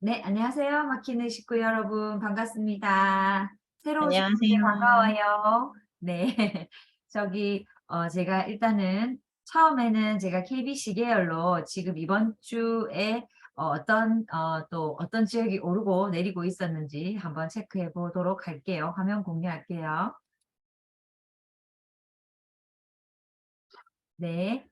네, 안녕하세요. 마키네 식구 여러분, 반갑습니다. 새로 오신 분들 안녕하세요. 반가워요. 네. 제가 일단은 처음에는 제가 KBC 계열로 지금 이번 주에 또 어떤 지역이 오르고 내리고 있었는지 한번 체크해 보도록 할게요. 화면 공유할게요. 네.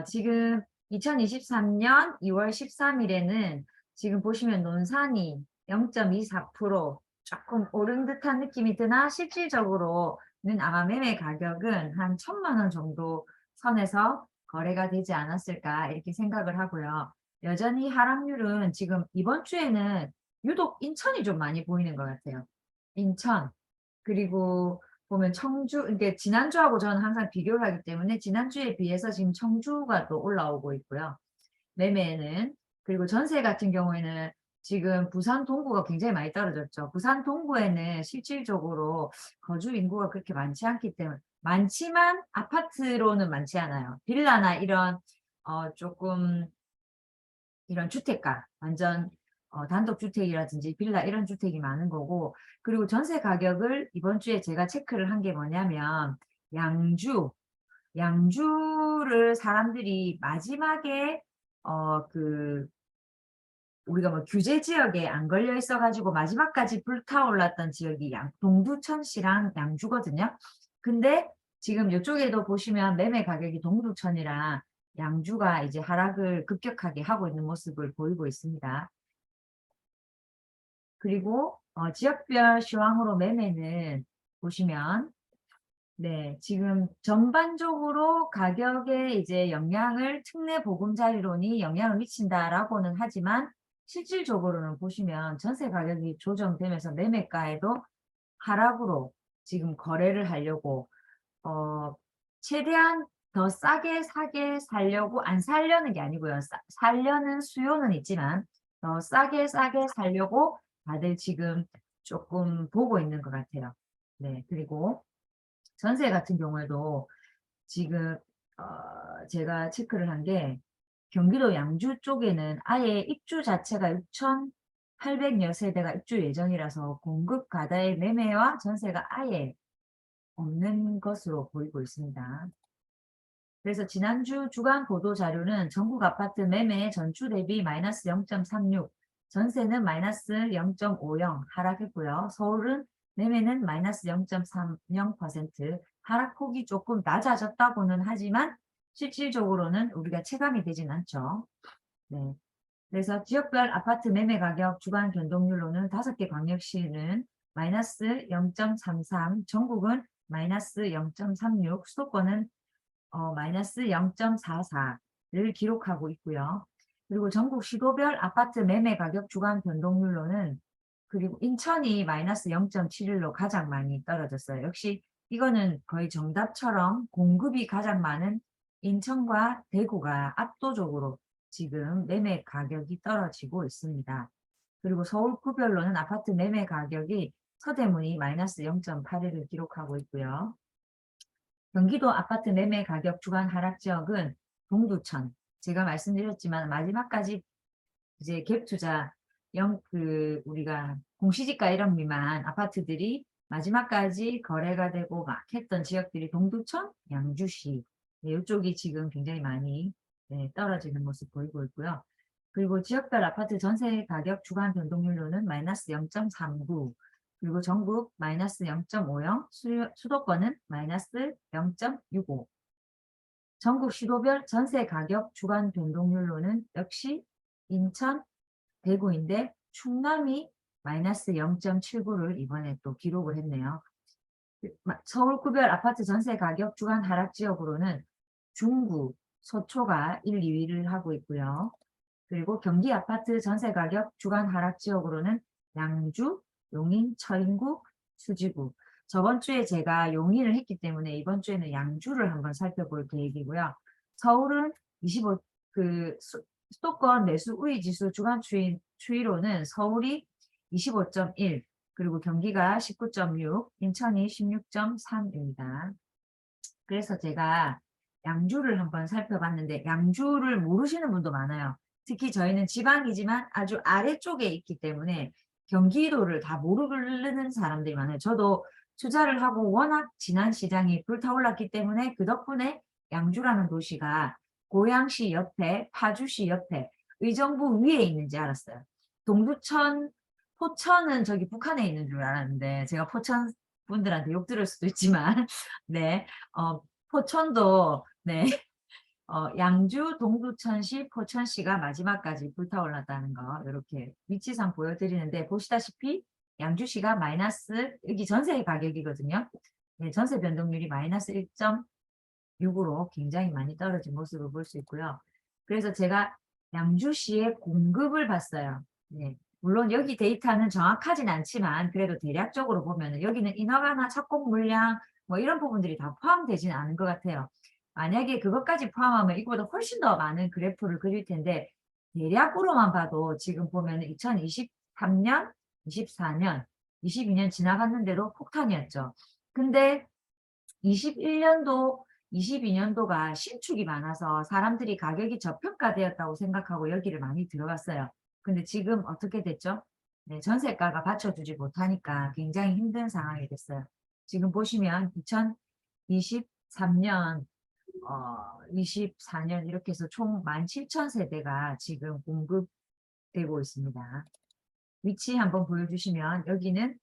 지금 2023년 2월 13일에는 지금 보시면 논산이 0.24% 조금 오른 듯한 느낌이 드나 실질적으로는 아마 매매 가격은 한 1,000만 원 정도 선에서 거래가 되지 않았을까 이렇게 생각을 하고요. 여전히 하락률은 지금 이번 주에는 유독 인천이 좀 많이 보이는 것 같아요. 인천. 그리고 보면 청주 이게 지난주하고 저는 항상 비교를 하기 때문에 지난주에 비해서 지금 청주가 또 올라오고 있고요. 매매는. 그리고 전세 같은 경우에는 지금 부산 동구가 굉장히 많이 떨어졌죠. 부산 동구에는 실질적으로 거주 인구가 그렇게 많지 않기 때문에 많지만 아파트로는 많지 않아요. 빌라나 이런 쪼끔 이런 주택가 완전 단독주택이라든지 빌라 이런 주택이 많은 거고, 그리고 전세 가격을 이번 주에 제가 체크를 한 게 뭐냐면 양주, 양주를 사람들이 마지막에 그 우리가 뭐 규제 지역에 안 걸려 있어 가지고 마지막까지 불타올랐던 지역이 동두천시랑 양주거든요. 근데 지금 요쪽에도 보시면 매매 가격이 동두천이랑 양주가 이제 하락을 급격하게 하고 있는 모습을 보이고 있습니다. 그리고 지역별 시황으로 매매는 보시면, 네, 지금 전반적으로 가격에 이제 영향을 특례 보금자리론이 영향을 미친다라고는 하지만 실질적으로는 보시면 전세 가격이 조정되면서 매매가에도 하락으로 지금 거래를 하려고 어 최대한 더 싸게 사게 살려고, 안 살려는 게 아니고요. 살려는 수요는 있지만 더 싸게 살려고 다들 지금 조금 보고 있는 것 같아요. 네. 그리고 전세 같은 경우에도 지금 제가 체크를 한 게 경기도 양주 쪽에는 아예 입주 자체가 6,800여 세대가 입주 예정이라서 공급 가다의 매매와 전세가 아예 없는 것으로 보이고 있습니다. 그래서 지난주 주간 보도 자료는 전국 아파트 매매 전주 대비 마이너스 0.36, 전세는 마이너스 0.50 하락했고요. 서울은 매매는 마이너스 0.30%, 하락폭이 조금 낮아졌다고는 하지만 실질적으로는 우리가 체감이 되진 않죠. 네. 그래서 지역별 아파트 매매 가격 주간 변동률로는 5개 광역시는 마이너스 0.33, 전국은 마이너스 0.36, 수도권은 마이너스 0.44를 기록하고 있고요. 그리고 전국 시도별 아파트 매매 가격 주간 변동률로는, 그리고 인천이 마이너스 0.71로 가장 많이 떨어졌어요. 역시 이거는 거의 정답처럼 공급이 가장 많은 인천과 대구가 압도적으로 지금 매매 가격이 떨어지고 있습니다. 그리고 서울구별로는 아파트 매매 가격이 서대문이 마이너스 0.81을 기록하고 있고요. 경기도 아파트 매매 가격 주간 하락 지역은 동두천, 제가 말씀드렸지만 마지막까지 이제 갭 투자 우리가 공시지가 1억 미만 아파트들이 마지막까지 거래가 되고 막 했던 지역들이 동두천, 양주시, 네, 이쪽이 지금 굉장히 많이, 네, 떨어지는 모습 보이고 있고요. 그리고 지역별 아파트 전세 가격 주간 변동률로는 마이너스 0.39, 그리고 전국 마이너스 0.50, 수도권은 마이너스 0.65. 전국 시도별 전세 가격 주간 변동률로는 역시 인천, 대구인데 충남이 마이너스 0.79를 이번에 또 기록을 했네요. 서울구별 아파트 전세 가격 주간 하락 지역으로는 중구, 서초가 1, 2위를 하고 있고요. 그리고 경기 아파트 전세 가격 주간 하락 지역으로는 양주, 용인, 철인구, 수지구. 저번 주에 제가 용인을 했기 때문에 이번 주에는 양주를 한번 살펴볼 계획이고요. 서울은 25, 수도권 매수 우위 지수 주간 추이로는 서울이 25.1, 그리고 경기가 19.6, 인천이 16.3입니다. 그래서 제가 양주를 한번 살펴봤는데 양주를 모르시는 분도 많아요. 특히 저희는 지방이지만 아주 아래쪽에 있기 때문에 경기도를 다 모르는 사람들이 많아요. 저도 투자를 하고 워낙 지난 시장이 불타올랐기 때문에 그 덕분에 양주라는 도시가 고양시 옆에, 파주시 옆에, 의정부 위에 있는지 알았어요. 동두천, 포천은 저기 북한에 있는 줄 알았는데 제가 포천 분들한테 욕 들을 수도 있지만 네, 포천도 네, 양주, 동두천시, 포천시가 마지막까지 불타올랐다는 거 이렇게 위치상 보여드리는데 보시다시피 양주시가 마이너스, 여기 전세 가격이거든요. 네, 전세 변동률이 마이너스 1.6으로 굉장히 많이 떨어진 모습을 볼 수 있고요. 그래서 제가 양주시의 공급을 봤어요. 네, 물론 여기 데이터는 정확하진 않지만 그래도 대략적으로 보면 여기는 인허가나 착공 물량 뭐 이런 부분들이 다 포함되지는 않은 것 같아요. 만약에 그것까지 포함하면 이거보다 훨씬 더 많은 그래프를 그릴 텐데 대략으로만 봐도 지금 보면 2023년, 24년, 22년 지나갔는데도 폭탄이었죠. 근데 21년도, 22년도가 신축이 많아서 사람들이 가격이 저평가되었다고 생각하고 여기를 많이 들어갔어요. 근데 지금 어떻게 됐죠? 네, 전세가가 받쳐주지 못하니까 굉장히 힘든 상황이 됐어요. 지금 보시면 2023년, 24년 이렇게 해서 총 17,000세대가 지금 공급되고 있습니다. 위치 한번 보여주시면 여기는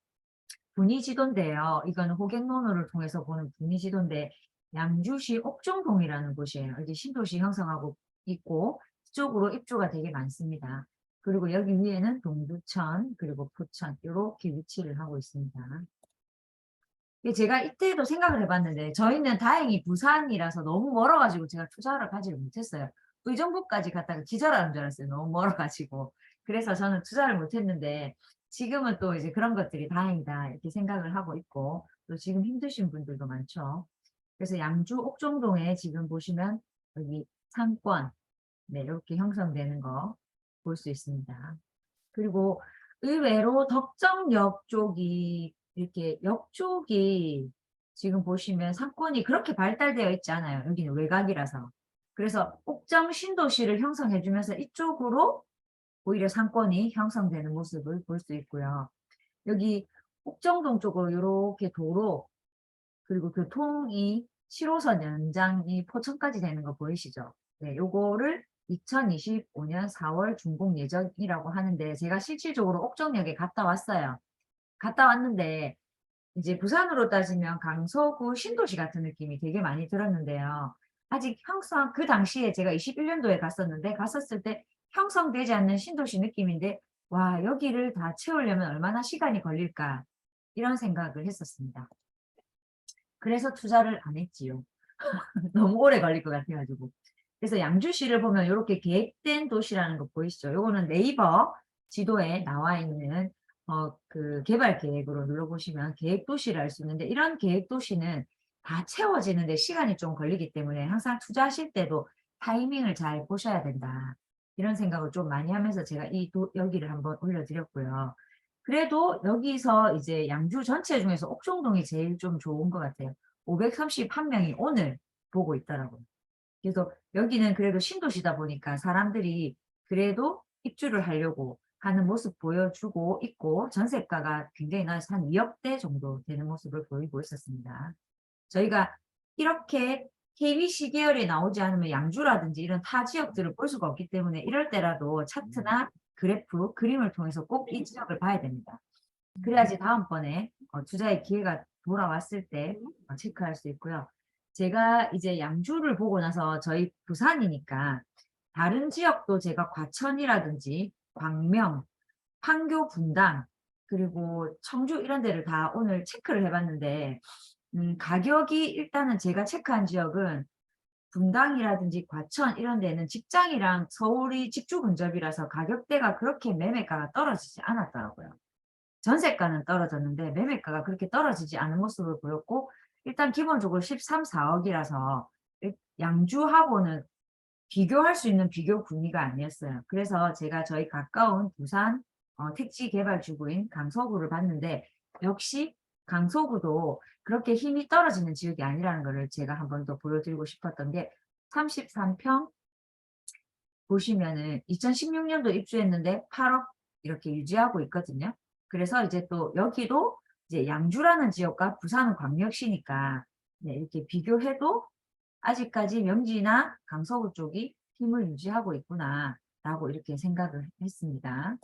분위지도인데요. 이거는 호갱노노를 통해서 보는 분위지도인데 양주시 옥정동이라는 곳이에요. 여기 신도시 형성하고 있고 이쪽으로 입주가 되게 많습니다. 그리고 여기 위에는 동두천 그리고 포천 이렇게 위치를 하고 있습니다. 제가 이때도 생각을 해봤는데 저희는 다행히 부산이라서 너무 멀어가지고 제가 투자를 하지를 못했어요. 의정부까지 갔다가 기절하는 줄 알았어요. 너무 멀어가지고. 그래서 저는 투자를 못했는데 지금은 또 이제 그런 것들이 다행이다 이렇게 생각을 하고 있고 또 지금 힘드신 분들도 많죠. 그래서 양주 옥정동에 지금 보시면 여기 상권 네, 이렇게 형성되는 거 볼 수 있습니다. 그리고 의외로 덕정역 쪽이 이렇게 역 쪽이 지금 보시면 상권이 그렇게 발달되어 있지 않아요. 여기는 외곽이라서. 그래서 옥정 신도시를 형성해 주면서 이쪽으로 오히려 상권이 형성되는 모습을 볼 수 있고요. 여기 옥정동 쪽으로 이렇게 도로 그리고 교통이 7호선 연장이 포천까지 되는 거 보이시죠? 네, 요거를 2025년 4월 준공 예정이라고 하는데 제가 실질적으로 옥정역에 갔다 왔어요. 갔다 왔는데 이제 부산으로 따지면 강서구 신도시 같은 느낌이 되게 많이 들었는데요. 아직 형성 그 당시에 제가 21년도에 갔었는데 갔었을 때 형성되지 않는 신도시 느낌인데 와 여기를 다 채우려면 얼마나 시간이 걸릴까 이런 생각을 했었습니다. 그래서 투자를 안 했지요. 너무 오래 걸릴 것 같아가지고. 그래서 양주시를 보면 이렇게 계획된 도시라는 거 보이시죠? 요거는 네이버 지도에 나와 있는 그 개발 계획으로 눌러보시면 계획 도시를 알 수 있는데 이런 계획 도시는 다 채워지는데 시간이 좀 걸리기 때문에 항상 투자하실 때도 타이밍을 잘 보셔야 된다. 이런 생각을 좀 많이 하면서 제가 여기를 한번 올려드렸고요. 그래도 여기서 이제 양주 전체 중에서 옥정동이 제일 좀 좋은 것 같아요. 531명이 오늘 보고 있더라고요. 그래서 여기는 그래도 신도시다 보니까 사람들이 그래도 입주를 하려고 하는 모습 보여주고 있고 전세가가 굉장히 낮아서 한 2억대 정도 되는 모습을 보이고 있었습니다. 저희가 이렇게 KBC 계열에 나오지 않으면 양주라든지 이런 타 지역들을 볼 수가 없기 때문에 이럴 때라도 차트나 그래프, 그림을 통해서 꼭 이 지역을 봐야 됩니다. 그래야지 다음번에 투자의 기회가 돌아왔을 때 체크할 수 있고요. 제가 이제 양주를 보고 나서 저희 부산이니까 다른 지역도 제가 과천이라든지 광명, 판교 분당 그리고 청주 이런 데를 다 오늘 체크를 해봤는데 가격이 일단은 제가 체크한 지역은 분당이라든지 과천 이런 데는 직장이랑 서울이 직주 근접이라서 가격대가 그렇게 매매가가 떨어지지 않았더라고요. 전세가는 떨어졌는데 매매가가 그렇게 떨어지지 않은 모습을 보였고 일단 기본적으로 13, 4억이라서 양주하고는 비교할 수 있는 비교 분위기가 아니었어요. 그래서 제가 저희 가까운 부산 택지 개발 주구인 강서구를 봤는데 역시 강서구도 그렇게 힘이 떨어지는 지역이 아니라는 것을 제가 한 번 더 보여드리고 싶었던 게 33평 보시면은 2016년도 입주했는데 8억 이렇게 유지하고 있거든요. 그래서 이제 또 여기도 이제 양주라는 지역과 부산은 광역시니까 네, 이렇게 비교해도 아직까지 명지나 강서구 쪽이 힘을 유지하고 있구나라고 이렇게 생각을 했습니다.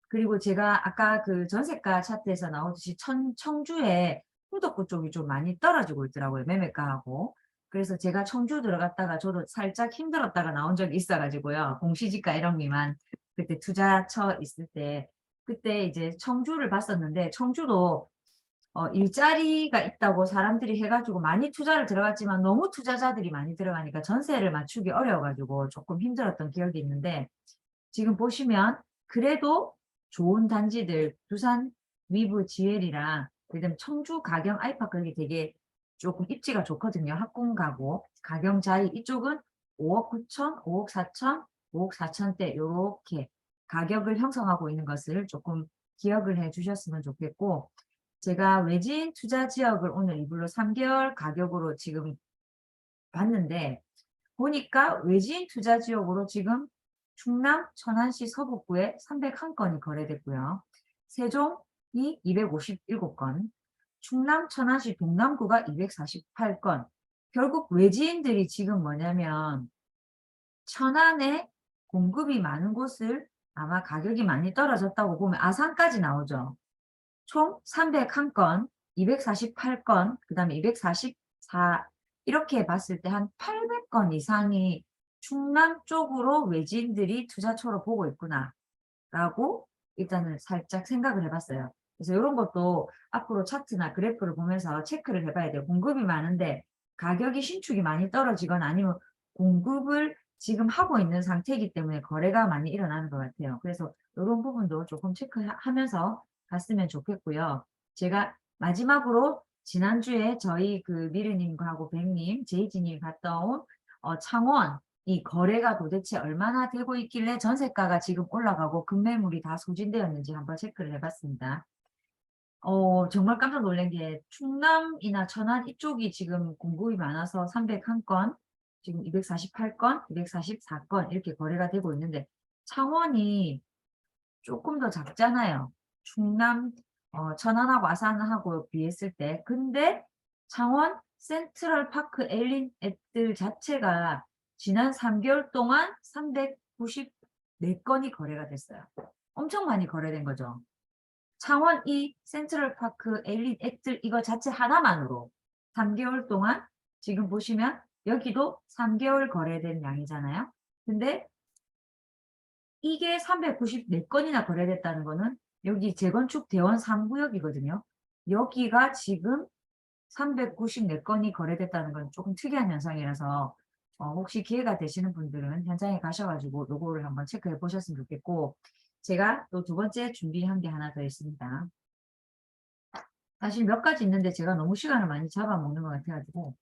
그리고 제가 아까 그 전세가 차트에서 나오듯이 청주에 후덕구 쪽이 좀 많이 떨어지고 있더라고요. 매매가하고. 그래서 제가 청주 들어갔다가 저도 살짝 힘들었다가 나온 적이 있어 가지고요. 공시지가 1억 미만 그때 투자처 있을 때 그때 이제 청주를 봤었는데 청주도 일자리가 있다고 사람들이 해 가지고 많이 투자를 들어갔지만 너무 투자자들이 많이 들어가니까 전세를 맞추기 어려워 가지고 조금 힘들었던 기억이 있는데 지금 보시면 그래도 좋은 단지들 두산 위브 GL이랑 그다음에 청주 가경 아이파크 여기 되게 조금 입지가 좋거든요. 학군가고 가경 자리 이쪽은 5억 9천, 5억 4천, 5억 4천대 요렇게 가격을 형성하고 있는 것을 조금 기억을 해 주셨으면 좋겠고 제가 외진 투자 지역을 오늘 이불로 3개월 가격으로 지금 봤는데 보니까 외진 투자 지역으로 지금 충남 천안시 서북구에 301건이 거래됐고요. 세종이 257건, 충남 천안시 동남구가 248건. 결국 외지인들이 지금 뭐냐면 천안에 공급이 많은 곳을 아마 가격이 많이 떨어졌다고 보면 아산까지 나오죠. 총 301건, 248건, 그 다음에 244 이렇게 봤을 때 한 800건 이상이 충남 쪽으로 외지인들이 투자처로 보고 있구나라고 일단은 살짝 생각을 해봤어요. 그래서 이런 것도 앞으로 차트나 그래프를 보면서 체크를 해봐야 돼요. 공급이 많은데 가격이 신축이 많이 떨어지거나 아니면 공급을 지금 하고 있는 상태이기 때문에 거래가 많이 일어나는 것 같아요. 그래서 이런 부분도 조금 체크하면서 갔으면 좋겠고요. 제가 마지막으로 지난주에 저희 그 미르님하고 백님, 제이지님 갔다 온 창원 이 거래가 도대체 얼마나 되고 있길래 전세가가 지금 올라가고 급매물이 다 소진되었는지 한번 체크를 해봤습니다. 정말 깜짝 놀란 게 충남이나 천안 이쪽이 지금 공급이 많아서 301건, 지금 248건, 244건 이렇게 거래가 되고 있는데 창원이 조금 더 작잖아요. 충남, 천안하고 아산하고 비했을 때. 근데 창원 센트럴파크 엘린 앱들 자체가 지난 3개월 동안 394건이 거래가 됐어요. 엄청 많이 거래된 거죠. 창원 이 센트럴파크 엘린 앱들 이거 자체 하나만으로 3개월 동안 지금 보시면 여기도 3개월 거래된 양이잖아요. 근데 이게 394건이나 거래됐다는 거는 여기 재건축 대원 3구역이거든요. 여기가 지금 394건이 거래됐다는 건 조금 특이한 현상이라서 혹시 기회가 되시는 분들은 현장에 가셔가지고 요거를 한번 체크해 보셨으면 좋겠고 제가 또 두 번째 준비한 게 하나 더 있습니다. 사실 몇 가지 있는데 제가 너무 시간을 많이 잡아먹는 것 같아가지고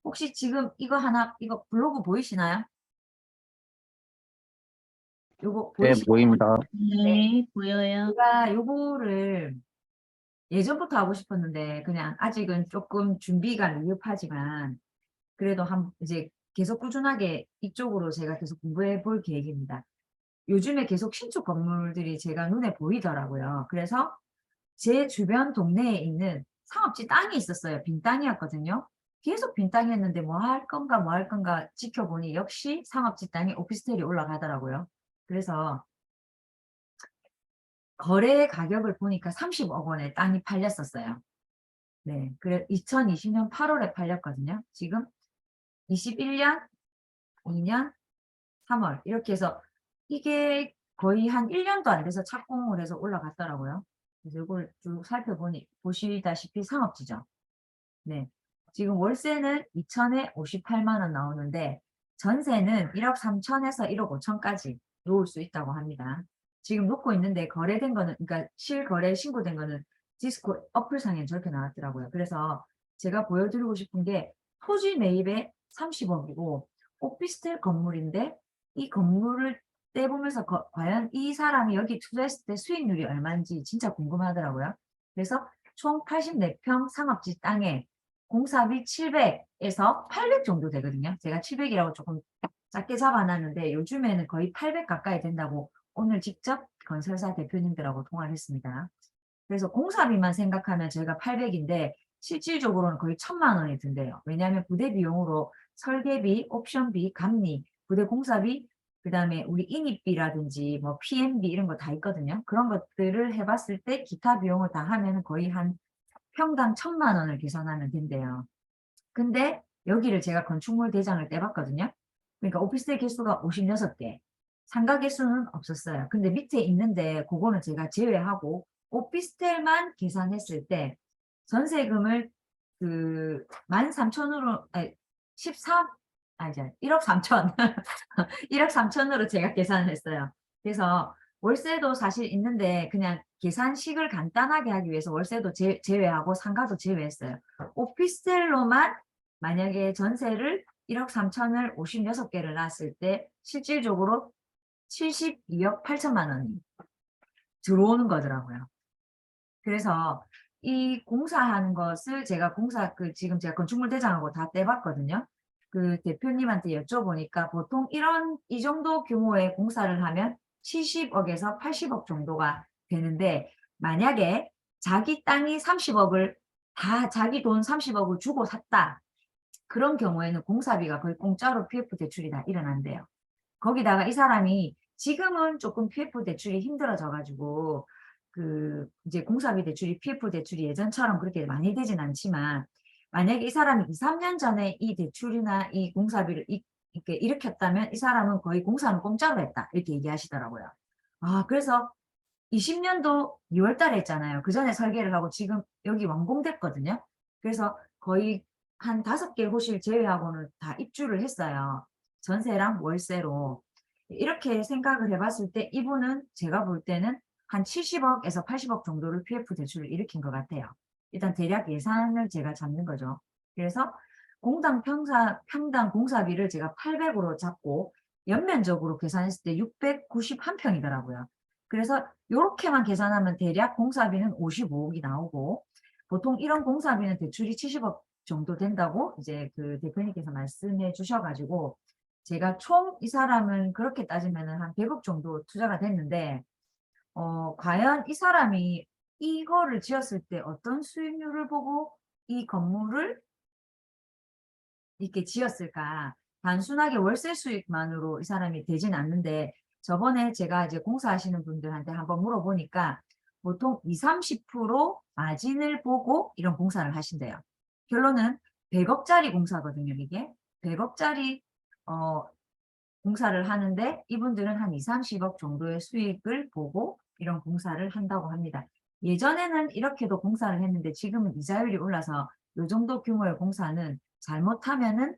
혹시 지금 이거 블로그 보이시나요? 요거 네, 보이시나요? 보입니다. 네. 네, 보여요. 제가 요거를 예전부터 하고 싶었는데 그냥 아직은 조금 준비가 미흡하지만 그래도 이제 계속 꾸준하게 이쪽으로 제가 계속 공부해 볼 계획입니다. 요즘에 계속 신축 건물들이 제가 눈에 보이더라고요. 그래서 제 주변 동네에 있는 상업지 땅이 있었어요. 빈 땅이었거든요. 계속 빈 땅이었는데 뭐 할 건가 뭐 할 건가 지켜보니 역시 상업지 땅에 오피스텔이 올라가더라고요. 그래서 거래 가격을 보니까 30억 원에 땅이 팔렸었어요. 네. 그래 2020년 8월에 팔렸거든요. 지금 21년, 2년, 3월 이렇게 해서 이게 거의 한 1년도 안 돼서 착공을 해서 올라갔더라고요. 그래서 이걸 쭉 살펴보니 보시다시피 상업지죠. 네. 지금 월세는 2천에 58만 원 나오는데 전세는 1억 3천에서 1억 5천까지 놓을 수 있다고 합니다. 지금 놓고 있는데 거래된 거는 그러니까 실거래 신고된 거는 디스코 어플상에 저렇게 나왔더라고요. 그래서 제가 보여드리고 싶은 게 토지 매입에 30억이고 오피스텔 건물인데 이 건물을 떼보면서 과연 이 사람이 여기 투자했을 때 수익률이 얼마인지 진짜 궁금하더라고요. 그래서 총 84평 상업지 땅에 공사비 700에서 800 정도 되거든요. 제가 700이라고 조금 작게 잡아놨는데 요즘에는 거의 800 가까이 된다고 오늘 직접 건설사 대표님들하고 통화를 했습니다. 그래서 공사비만 생각하면 저희가 800인데 실질적으로는 거의 1,000만 원이 든대요. 왜냐하면 부대 비용으로 설계비, 옵션비, 감리, 부대 공사비, 그다음에 우리 인입비라든지 뭐 PM비 이런 거 다 있거든요. 그런 것들을 해봤을 때 기타 비용을 다 하면 거의 한 평당 1,000만 원을 계산하면 된대요. 근데 여기를 제가 건축물 대장을 떼봤거든요. 그러니까 오피스텔 개수가 56개, 상가 개수는 없었어요. 근데 밑에 있는데 그거는 제가 제외하고 오피스텔만 계산했을 때 전세금을 그 13,000으로 아니 13 아니죠. 1억 3천 1억 3천으로 제가 계산을 했어요. 그래서 월세도 사실 있는데 그냥 계산식을 간단하게 하기 위해서 월세도 제외하고 상가도 제외했어요. 오피스텔로만 만약에 전세를 1억 3천을 56개를 놨을 때 실질적으로 72억 8천만 원이 들어오는 거더라고요. 그래서 이 공사하는 것을 제가 지금 제가 건축물 대장하고 다 떼봤거든요. 그 대표님한테 여쭤보니까 보통 이 정도 규모의 공사를 하면 70억에서 80억 정도가 되는데 만약에 자기 땅이 30억을 다 자기 돈 30억을 주고 샀다. 그런 경우에는 공사비가 거의 공짜로 PF 대출이 다 일어난대요. 거기다가 이 사람이 지금은 조금 PF 대출이 힘들어져 가지고 그 이제 공사비 대출이 PF 대출이 예전처럼 그렇게 많이 되진 않지만 만약에 이 사람이 2-3년 전에 이 대출이나 이 공사비를 이렇게 일으켰다면 이 사람은 거의 공사는 공짜로 했다. 이렇게 얘기하시더라고요. 아, 그래서 20년도 2월 달에 했잖아요. 그전에 설계를 하고 지금 여기 완공됐거든요. 그래서 거의 한 5개 호실 제외하고는 다 입주를 했어요. 전세랑 월세로. 이렇게 생각을 해봤을 때 이분은 제가 볼 때는 한 70억에서 80억 정도를 PF 대출을 일으킨 것 같아요. 일단 대략 예산을 제가 잡는 거죠. 그래서 평당 공사비를 제가 800으로 잡고 연면적으로 계산했을 때 691평이더라고요. 그래서 요렇게만 계산하면 대략 공사비는 55억이 나오고 보통 이런 공사비는 대출이 70억 정도 된다고 이제 그 대표님께서 말씀해 주셔 가지고 제가 총 이 사람은 그렇게 따지면은 한 100억 정도 투자가 됐는데 과연 이 사람이 이거를 지었을 때 어떤 수익률을 보고 이 건물을 이렇게 지었을까? 단순하게 월세 수익만으로 이 사람이 되진 않는데 저번에 제가 이제 공사하시는 분들한테 한번 물어보니까 보통 20-30% 마진을 보고 이런 공사를 하신대요. 결론은 100억짜리 공사거든요, 이게. 100억짜리 공사를 하는데 이분들은 한 20-30억 정도의 수익을 보고 이런 공사를 한다고 합니다. 예전에는 이렇게도 공사를 했는데 지금은 이자율이 올라서 요 정도 규모의 공사는 잘못하면은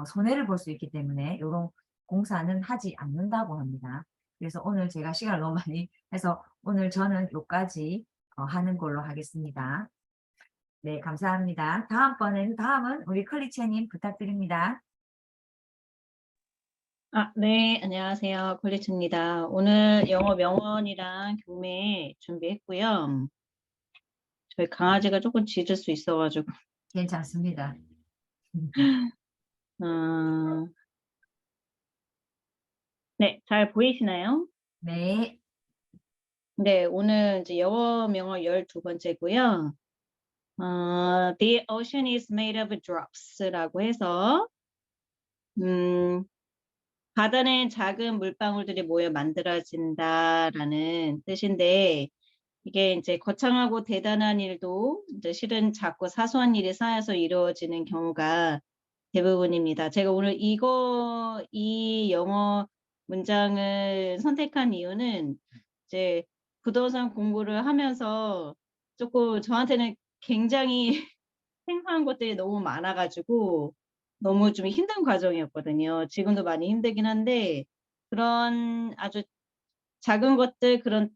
손해를 볼 수 있기 때문에 이런 공사는 하지 않는다고 합니다. 그래서 오늘 제가 시간을 너무 많이 해서 오늘 저는 요까지 하는 걸로 하겠습니다. 네, 감사합니다. 다음은 우리 클리체님 부탁드립니다. 네, 안녕하세요. 콜리트입니다. 오늘 영어 명언이랑 경매 준비했고요. 저희 강아지가 조금 짖을 수 있어가지고. 괜찮습니다. 어, 네, 잘 보이시나요? 네. 네, 오늘 이제 영어 명언 12번째고요. The ocean is made of drops라고 해서, 바다는 작은 물방울들이 모여 만들어진다라는 뜻인데, 이게 이제 거창하고 대단한 일도 이제 실은 작고 사소한 일이 쌓여서 이루어지는 경우가 대부분입니다. 제가 오늘 이 영어 문장을 선택한 이유는 이제 부동산 공부를 하면서 조금 저한테는 굉장히 생소한 것들이 너무 많아 가지고 너무 좀 힘든 과정이었거든요. 지금도 많이 힘들긴 한데 그런 아주 작은 것들, 그런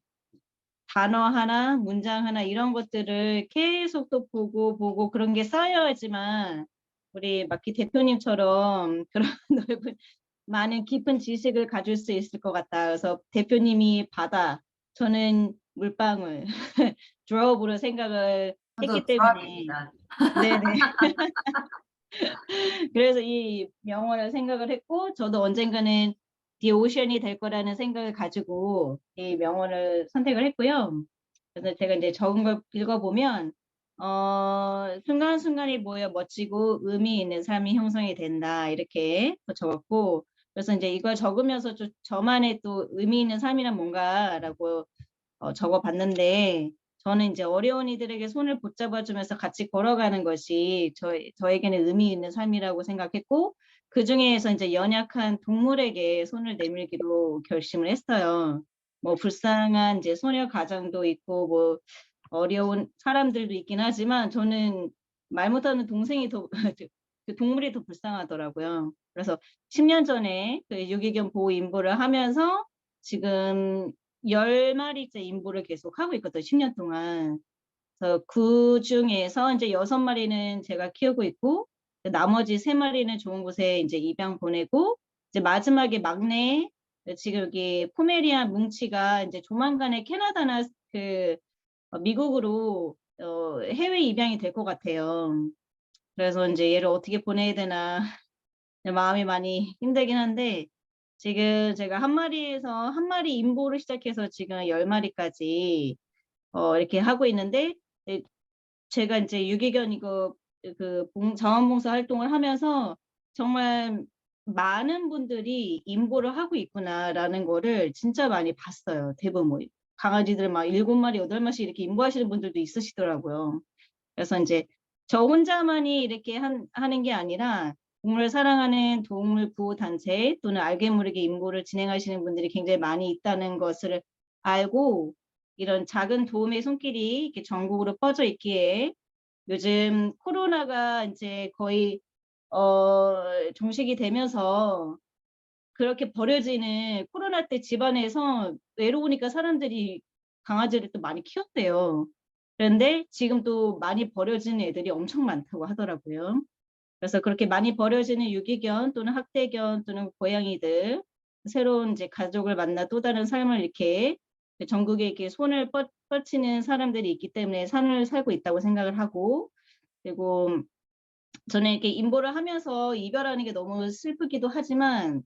단어 하나, 문장 하나 이런 것들을 계속 또 보고 그런 게 쌓여야지만 우리 마키 대표님처럼 그런 넓은 많은 깊은 지식을 가질 수 있을 것 같다. 그래서 대표님이 바다, 저는 물방울, 드롭으로 생각을 저도 했기 때문에 드랍입니다. 네네. 그래서 이 명언을 생각을 했고 저도 언젠가는 디오션이 될 거라는 생각을 가지고 이 명언을 선택을 했고요. 그래서 제가 이제 적은 걸 읽어보면 순간순간이 모여 멋지고 의미 있는 삶이 형성이 된다 이렇게 또 적었고 그래서 이제 이걸 적으면서 저만의 또 의미 있는 삶이란 뭔가라고 적어봤는데 저는 이제 어려운 이들에게 손을 붙잡아주면서 같이 걸어가는 것이 저에게는 의미 있는 삶이라고 생각했고 그 중에서 이제 연약한 동물에게 손을 내밀기로 결심을 했어요. 뭐 불쌍한 이제 소녀 가정도 있고 뭐 어려운 사람들도 있긴 하지만 저는 말 못하는 동생이 더 그 동물이 더 불쌍하더라고요. 그래서 10년 전에 그 유기견 보호 인보를 하면서 지금 10마리째 인보를 계속 하고 있거든요. 10년 동안. 그래서 그중에서 이제 6마리는 제가 키우고 있고 나머지 3마리는 좋은 곳에 이제 입양 보내고 이제 마지막에 막내 지금 여기 포메리안 뭉치가 이제 조만간에 캐나다나 그 미국으로 해외 입양이 될 것 같아요. 그래서 이제 얘를 어떻게 보내야 되나 마음이 많이 힘들긴 한데 지금 제가 한 마리에서 한 마리 인보를 시작해서 지금 10마리까지 이렇게 하고 있는데 제가 이제 유기견 이거 자원봉사 활동을 하면서 정말 많은 분들이 인보를 하고 있구나라는 거를 진짜 많이 봤어요. 대부분 뭐 강아지들 막 7마리, 8마리씩 이렇게 인보하시는 분들도 있으시더라고요. 그래서 이제 저 혼자만이 이렇게 하는 게 아니라 동물을 사랑하는 동물 보호 단체 또는 알게 모르게 인보를 진행하시는 분들이 굉장히 많이 있다는 것을 알고 이런 작은 도움의 손길이 이렇게 전국으로 뻗어 있기에 요즘 코로나가 이제 거의 종식이 되면서 그렇게 버려지는 코로나 때 집안에서 외로우니까 사람들이 강아지를 또 많이 키웠대요. 그런데 지금 또 많이 버려지는 애들이 엄청 많다고 하더라고요. 그래서 그렇게 많이 버려지는 유기견 또는 학대견 또는 고양이들 새로운 이제 가족을 만나 또 다른 삶을 이렇게 전국에 이렇게 손을 뻗치는 사람들이 있기 때문에 삶을 살고 있다고 생각을 하고 그리고 저는 이렇게 인보를 하면서 이별하는 게 너무 슬프기도 하지만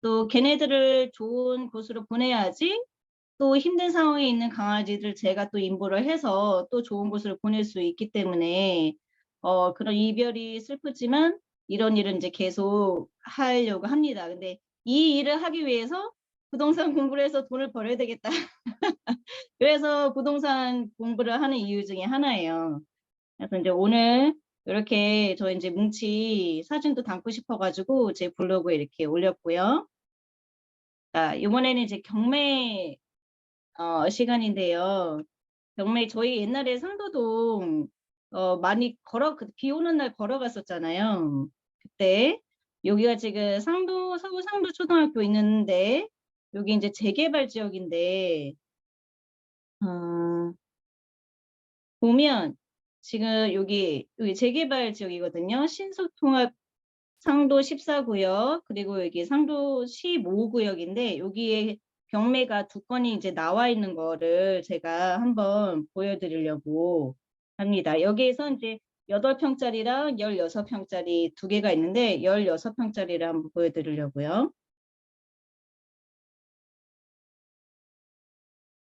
또 걔네들을 좋은 곳으로 보내야지 또 힘든 상황에 있는 강아지들 제가 또 인보를 해서 또 좋은 곳으로 보낼 수 있기 때문에 그런 이별이 슬프지만 이런 일은 이제 계속 하려고 합니다. 근데 이 일을 하기 위해서 부동산 공부를 해서 돈을 벌어야 되겠다. 그래서 부동산 공부를 하는 이유 중에 하나예요. 그래서 이제 오늘 이렇게 저 이제 뭉치 사진도 담고 싶어가지고 제 블로그에 이렇게 올렸고요. 자, 이번에는 이제 경매 시간인데요. 경매 저희 옛날에 상도동 많이 비 오는 날 걸어갔었잖아요. 그때 여기가 지금 서구 상도 초등학교 있는데 여기 이제 재개발 지역인데 어, 보면 지금 여기 재개발 지역이거든요. 신속통합 상도 14구역 그리고 여기 상도 15구역인데 여기에 경매가 2건이 이제 나와 있는 거를 제가 한번 보여드리려고 합니다. 여기에서 이제 8평짜리랑 16평짜리 2개가 있는데 16평짜리를 한번 보여드리려고요.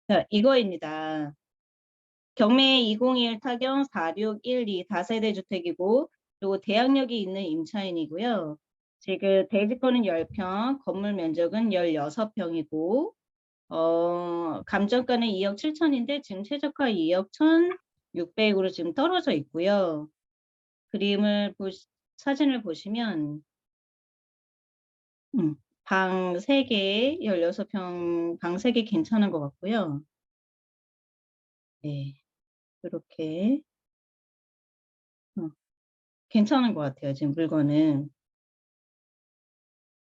자, 이거입니다. 경매 201 타경 4612 다세대 주택이고 그리고 대학역이 있는 임차인이고요. 지금 대지권은 10평, 건물 면적은 16평이고 감정가는 2억 7천인데 지금 최저가 2억 1,600으로 지금 떨어져 있고요. 사진을 보시면 방 3개, 16평 방 3개 괜찮은 것 같고요. 네, 이렇게 괜찮은 것 같아요. 지금 물건은.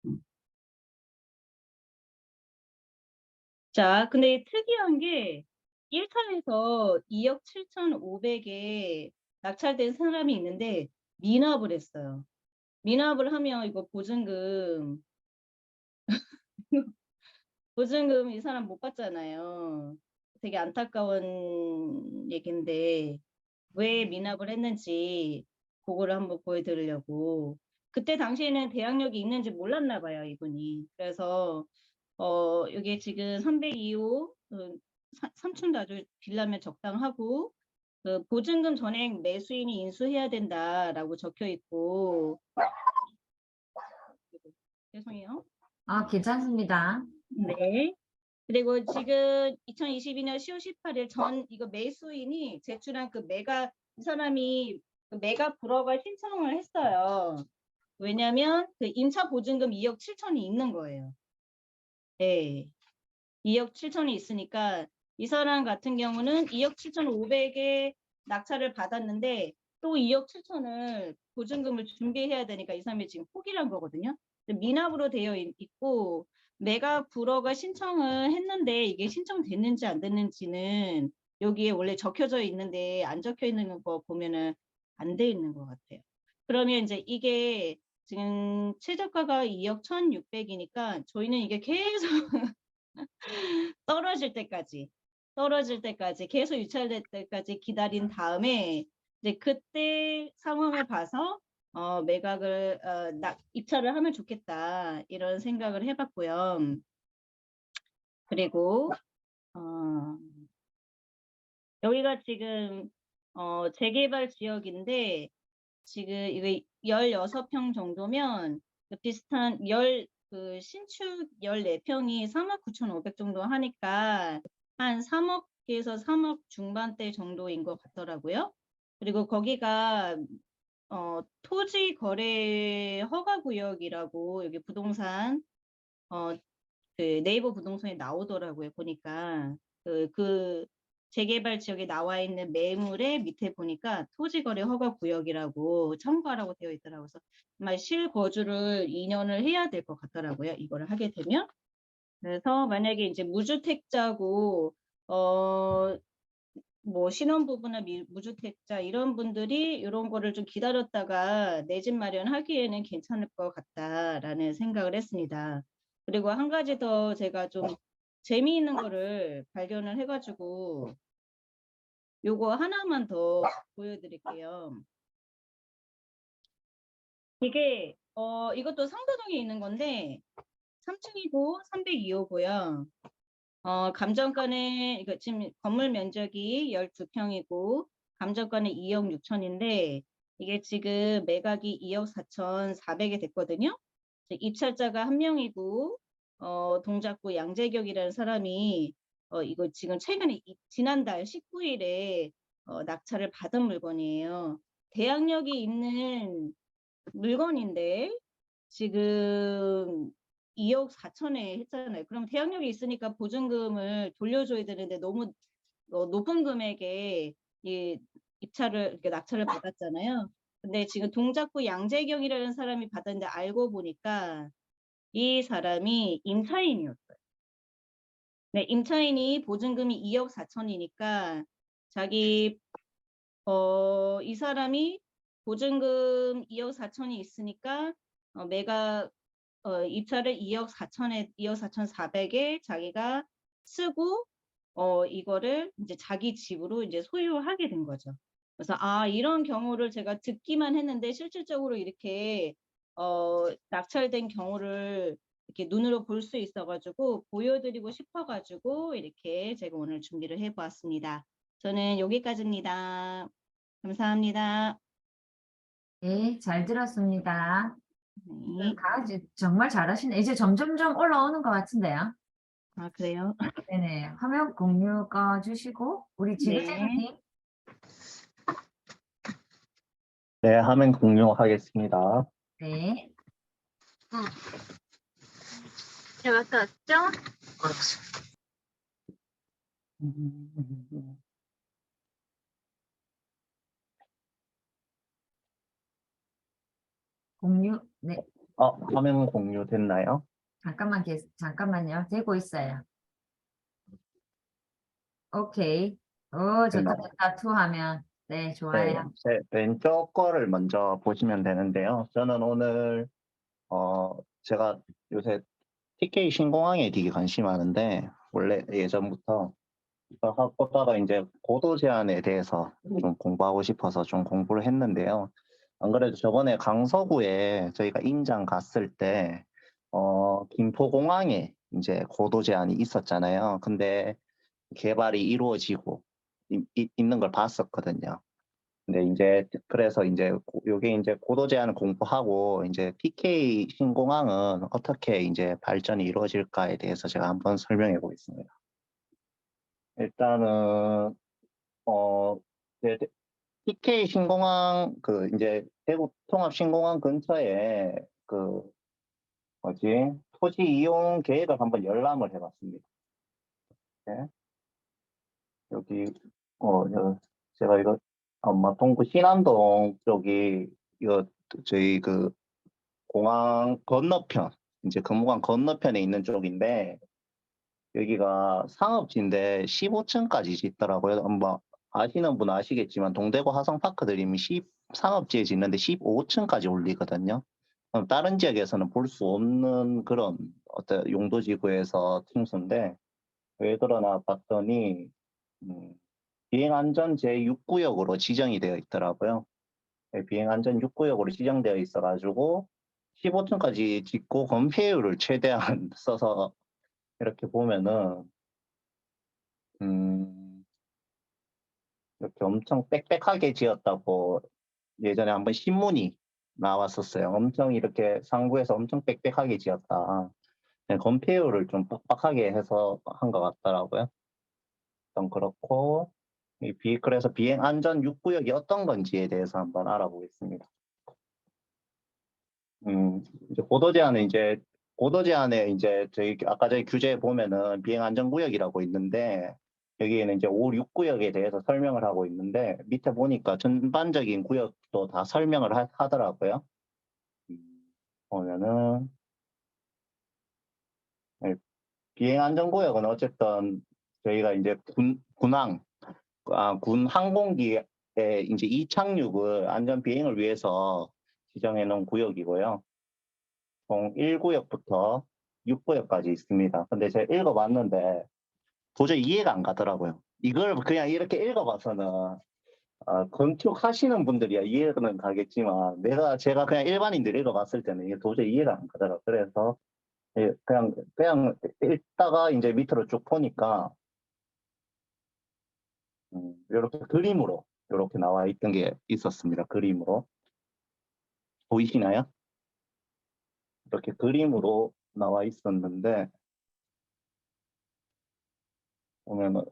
음. 자, 근데 특이한 게 1차에서 2억 7,500에 낙찰된 사람이 있는데 미납을 했어요. 미납을 하면 이거 보증금 이 사람 못 받잖아요. 되게 안타까운 얘긴데 왜 미납을 했는지 그거를 한번 보여드리려고. 그때 당시에는 대항력이 있는지 몰랐나 봐요, 이분이. 그래서 여기 지금 302호 삼촌도 아주 빌라면 적당하고 그 보증금 전액 매수인이 인수해야 된다라고 적혀 있고 죄송해요. 아, 괜찮습니다. 네. 그리고 지금 2022년 10월 18일 전 이거 매수인이 제출한 그 이 사람이 그 메가 브로커 신청을 했어요. 왜냐면 그 임차 보증금 2억 7천이 있는 거예요. 네. 2억 7천이 있으니까 이 사람 같은 경우는 2억 7,500에 낙찰을 받았는데 또 2억 7천을 보증금을 준비해야 되니까 이 사람이 지금 포기를 한 거거든요. 미납으로 되어 있고 메가 브로커가 신청을 했는데 이게 신청됐는지 안 됐는지는 여기에 원래 적혀져 있는데 안 적혀 있는 거 보면은 안 돼 있는 것 같아요. 그러면 이제 이게 지금 최저가가 2억 1,600이니까 저희는 이게 계속 떨어질 때까지 계속 유찰될 때까지 기다린 다음에 이제 그때 상황을 봐서 매각을 입찰을 하면 좋겠다 이런 생각을 해봤고요. 그리고 여기가 지금 재개발 지역인데 지금 이거 16평 정도면 그 비슷한 그 신축 14평이 39,500 정도 하니까 한 3억에서 3억 중반대 정도인 것 같더라고요. 그리고 거기가 토지 거래 허가 구역이라고 여기 부동산 그 네이버 부동산에 나오더라고요. 보니까 그 재개발 지역에 나와 있는 매물의 밑에 보니까 토지거래 허가 구역이라고 참고하라고 되어 있더라고요. 그래서 정말 실거주를 2년을 해야 될 것 같더라고요. 이거를 하게 되면. 그래서 만약에 이제 무주택자고 뭐 신혼부부나 무주택자 이런 분들이 이런 거를 좀 기다렸다가 내 집 마련하기에는 괜찮을 것 같다라는 생각을 했습니다. 그리고 한 가지 더 제가 좀 재미있는 거를 발견을 해가지고 요거 하나만 더 보여드릴게요. 이게 이것도 상도동에 있는 건데 3층이고 302호고요. 감정가는 이거 지금 건물 면적이 12평이고 감정가는 2억 6천인데 이게 지금 매각이 2억 4,400에 됐거든요. 입찰자가 한 명이고 동작구 양재격이라는 사람이 이거 지금 최근에 지난달 19일에 낙찰을 받은 물건이에요. 대항력이 있는 물건인데 지금 2억 4천에 했잖아요. 그럼 대항력이 있으니까 보증금을 돌려줘야 되는데 너무 높은 금액에 이 이렇게 낙찰을 받았잖아요. 근데 지금 동작구 양재경이라는 사람이 받았는데 알고 보니까 이 사람이 임차인이었어요. 네, 임차인이 보증금이 2억 4천이니까 자기 이 사람이 보증금 2억 4천이 있으니까 매각 입찰을 2억 4,400에 자기가 쓰고 이거를 이제 자기 집으로 이제 소유하게 된 거죠. 그래서 이런 경우를 제가 듣기만 했는데 실질적으로 이렇게 낙찰된 경우를 이렇게 눈으로 볼 수 있어가지고 보여드리고 싶어가지고 이렇게 제가 오늘 준비를 해보았습니다. 저는 여기까지입니다. 감사합니다. 네, 잘 들었습니다. 네. 강아지 정말 잘하시네. 이제 점점점 올라오는 것 같은데요. 그래요? 네네. 화면 공유 꺼주시고, 우리 지그재그님. 네, 화면 공유하겠습니다. 네. 네, 왔다 왔죠? 공유, 네. 화면 공유됐나요? 잠깐만요. 되고 있어요. 오케이. 좋다, 됐나요? 좋다. 투하면. 네, 네, 좋아요. 제 왼쪽 거를 먼저 보시면 되는데요. 저는 오늘 제가 요새 TK 신공항에 되게 관심이 많은데 원래 예전부터 보다가 이제 고도 제한에 대해서 좀 공부하고 싶어서 좀 공부를 했는데요. 안 그래도 저번에 강서구에 저희가 임장 갔을 때, 김포공항에 이제 고도 제한이 있었잖아요. 근데 개발이 이루어지고 있는 걸 봤었거든요. 근데 이제 그래서 이제 요게 이제 고도 제한을 공부하고 이제 TK 신공항은 어떻게 이제 발전이 이루어질까에 대해서 제가 한번 설명해 보겠습니다. 일단은 이제 TK 신공항 그 이제 대구 통합 신공항 근처에 그 뭐지 토지 이용 계획을 한번 열람을 해봤습니다. 네. 여기 제가 이거 동구 신안동 쪽이 이거 저희 그 공항 건너편 이제 금호강 건너편에 있는 쪽인데 여기가 상업지인데 15층까지 짓더라고요. 뭐 아시는 분 아시겠지만 동대구 화성파크들이 이미 상업지에 짓는데 15층까지 올리거든요. 그럼 다른 지역에서는 볼 수 없는 그런 어떤 용도지구에서 층수인데 왜 그러나 봤더니 비행안전 제6구역으로 지정이 되어 있더라고요. 비행안전 6구역으로 지정되어 있어가지고 15층까지 짓고 건폐율을 최대한 써서 이렇게 보면은 이렇게 엄청 빽빽하게 지었다고 예전에 한번 신문이 나왔었어요. 엄청 이렇게 상부에서 엄청 빽빽하게 지었다. 건폐율을 좀 빡빡하게 해서 한 것 같더라고요. 일단 그렇고 그래서 비행안전 6구역이 어떤 건지에 대해서 한번 알아보겠습니다. 이제 고도 제한에 이제 아까 저희 규제에 보면은 비행안전구역이라고 있는데 여기에는 이제 5, 6구역에 대해서 설명을 하고 있는데 밑에 보니까 전반적인 구역도 다 설명을 하더라고요. 보면은 네, 비행안전구역은 어쨌든 저희가 이제 군 항공기의 이제 이착륙을 안전 비행을 위해서 지정해 놓은 구역이고요. 총 1구역부터 6구역까지 있습니다. 근데 제가 읽어봤는데 도저히 이해가 안 가더라고요. 이걸 그냥 이렇게 읽어봐서는 건축하시는 분들이야 이해는 가겠지만 제가 그냥 일반인들 읽어봤을 때는 이게 도저히 이해가 안 가더라고요. 그래서 그냥 읽다가 이제 밑으로 쭉 보니까 이렇게 그림으로 이렇게 나와 있던 게 있었습니다. 그림으로 보이시나요? 이렇게 그림으로 나와 있었는데 보면은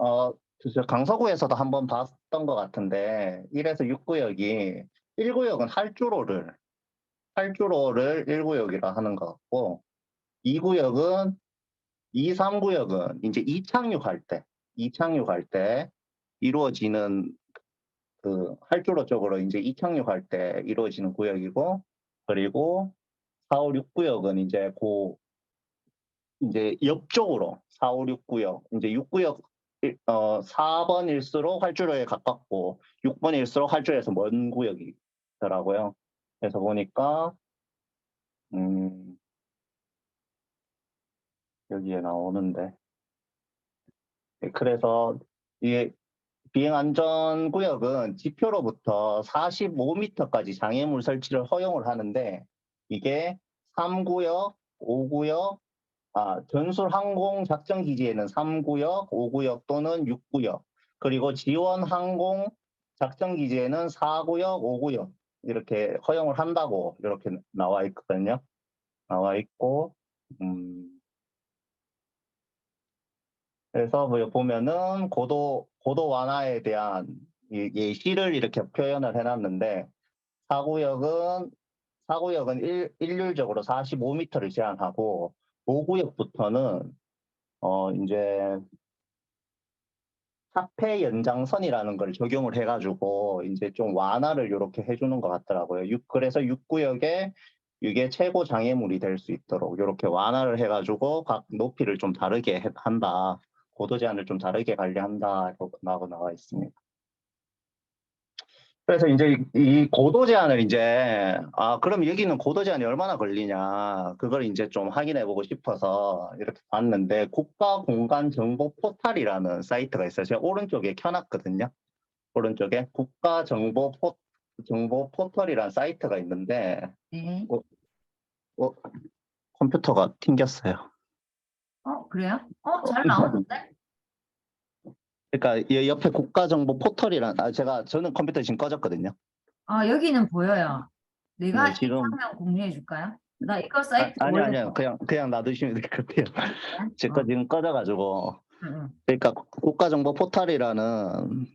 저 강서구에서도 한번 봤던 것 같은데 1에서 6구역이 1구역은 활주로를 1구역이라 하는 것 같고 2구역은 2, 3구역은 이제 이착륙할 때 이루어지는 그 활주로 쪽으로 이제 이착륙할 때 이루어지는 구역이고 그리고 4, 5, 6구역은 이제 옆쪽으로 4, 5, 6구역 이제 6구역 4번일수록 활주로에 가깝고 6번일수록 활주로에서 먼 구역이더라고요. 그래서 보니까 여기에 나오는데 그래서 이게 비행안전구역은 지표로부터 45m까지 장애물 설치를 허용을 하는데 이게 3구역, 5구역, 전술항공 작전기지에는 3구역, 5구역 또는 6구역, 그리고 지원항공 작전기지에는 4구역, 5구역 이렇게 허용을 한다고 이렇게 나와 있거든요. 나와 있고, 그래서 보면은 고도 완화에 대한 예시를 이렇게 표현을 해놨는데 4구역은 일률적으로 45m를 제한하고 5구역부터는 이제 사폐 연장선이라는 걸 적용을 해가지고 이제 좀 완화를 이렇게 해주는 것 같더라고요. 그래서 6구역에 이게 최고 장애물이 될 수 있도록 이렇게 완화를 해가지고 각 높이를 좀 다르게 한다. 고도 제한을 좀 다르게 관리한다라고 나와 있습니다. 그래서 이제 이 고도 제한을 이제 그럼 여기는 고도 제한이 얼마나 걸리냐 그걸 이제 좀 확인해 보고 싶어서 이렇게 봤는데 국가공간정보 포탈이라는 사이트가 있어요. 제가 오른쪽에 켜놨거든요. 오른쪽에 국가정보 정보 포털이란 사이트가 있는데 네. 컴퓨터가 튕겼어요. 그래요? 잘 나오는데? 그러니까 옆에 국가정보 포털이란 저는 컴퓨터 지금 꺼졌거든요. 여기는 보여요. 내가 네, 지금 화면 공유해 줄까요? 나 이거 사이트 아니요, 원래 아니요. 그냥 놔두시면 될 것 같아요. 제 거 어. 지금 꺼져가지고. 응. 그러니까 국가정보 포털이라는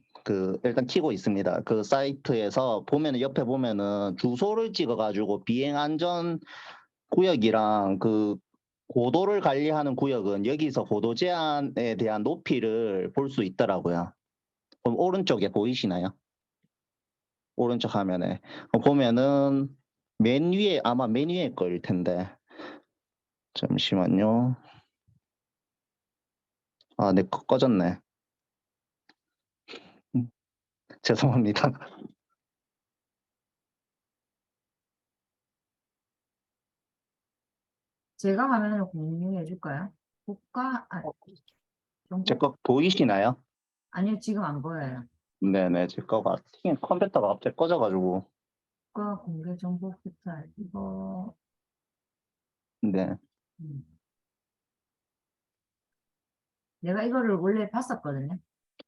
일단 키고 있습니다. 그 사이트에서 보면은 옆에 보면은 주소를 찍어가지고 비행 안전 구역이랑 그 고도를 관리하는 구역은 여기서 고도 제한에 대한 높이를 볼 수 있더라고요. 그럼 오른쪽에 보이시나요? 오른쪽 화면에 보면은 아마 맨 위에 거일 텐데 잠시만요. 내 거 꺼졌네. 죄송합니다. 제가 화면을 공유해 줄까요? 제 정보? 거 보이시나요? 아니요, 지금 안 보여요. 네네, 제 거가 컴퓨터가 갑자기 꺼져가지고. 국가 공개 정보 포털 이거 네. 음. 내가 이거를 원래 봤었거든요.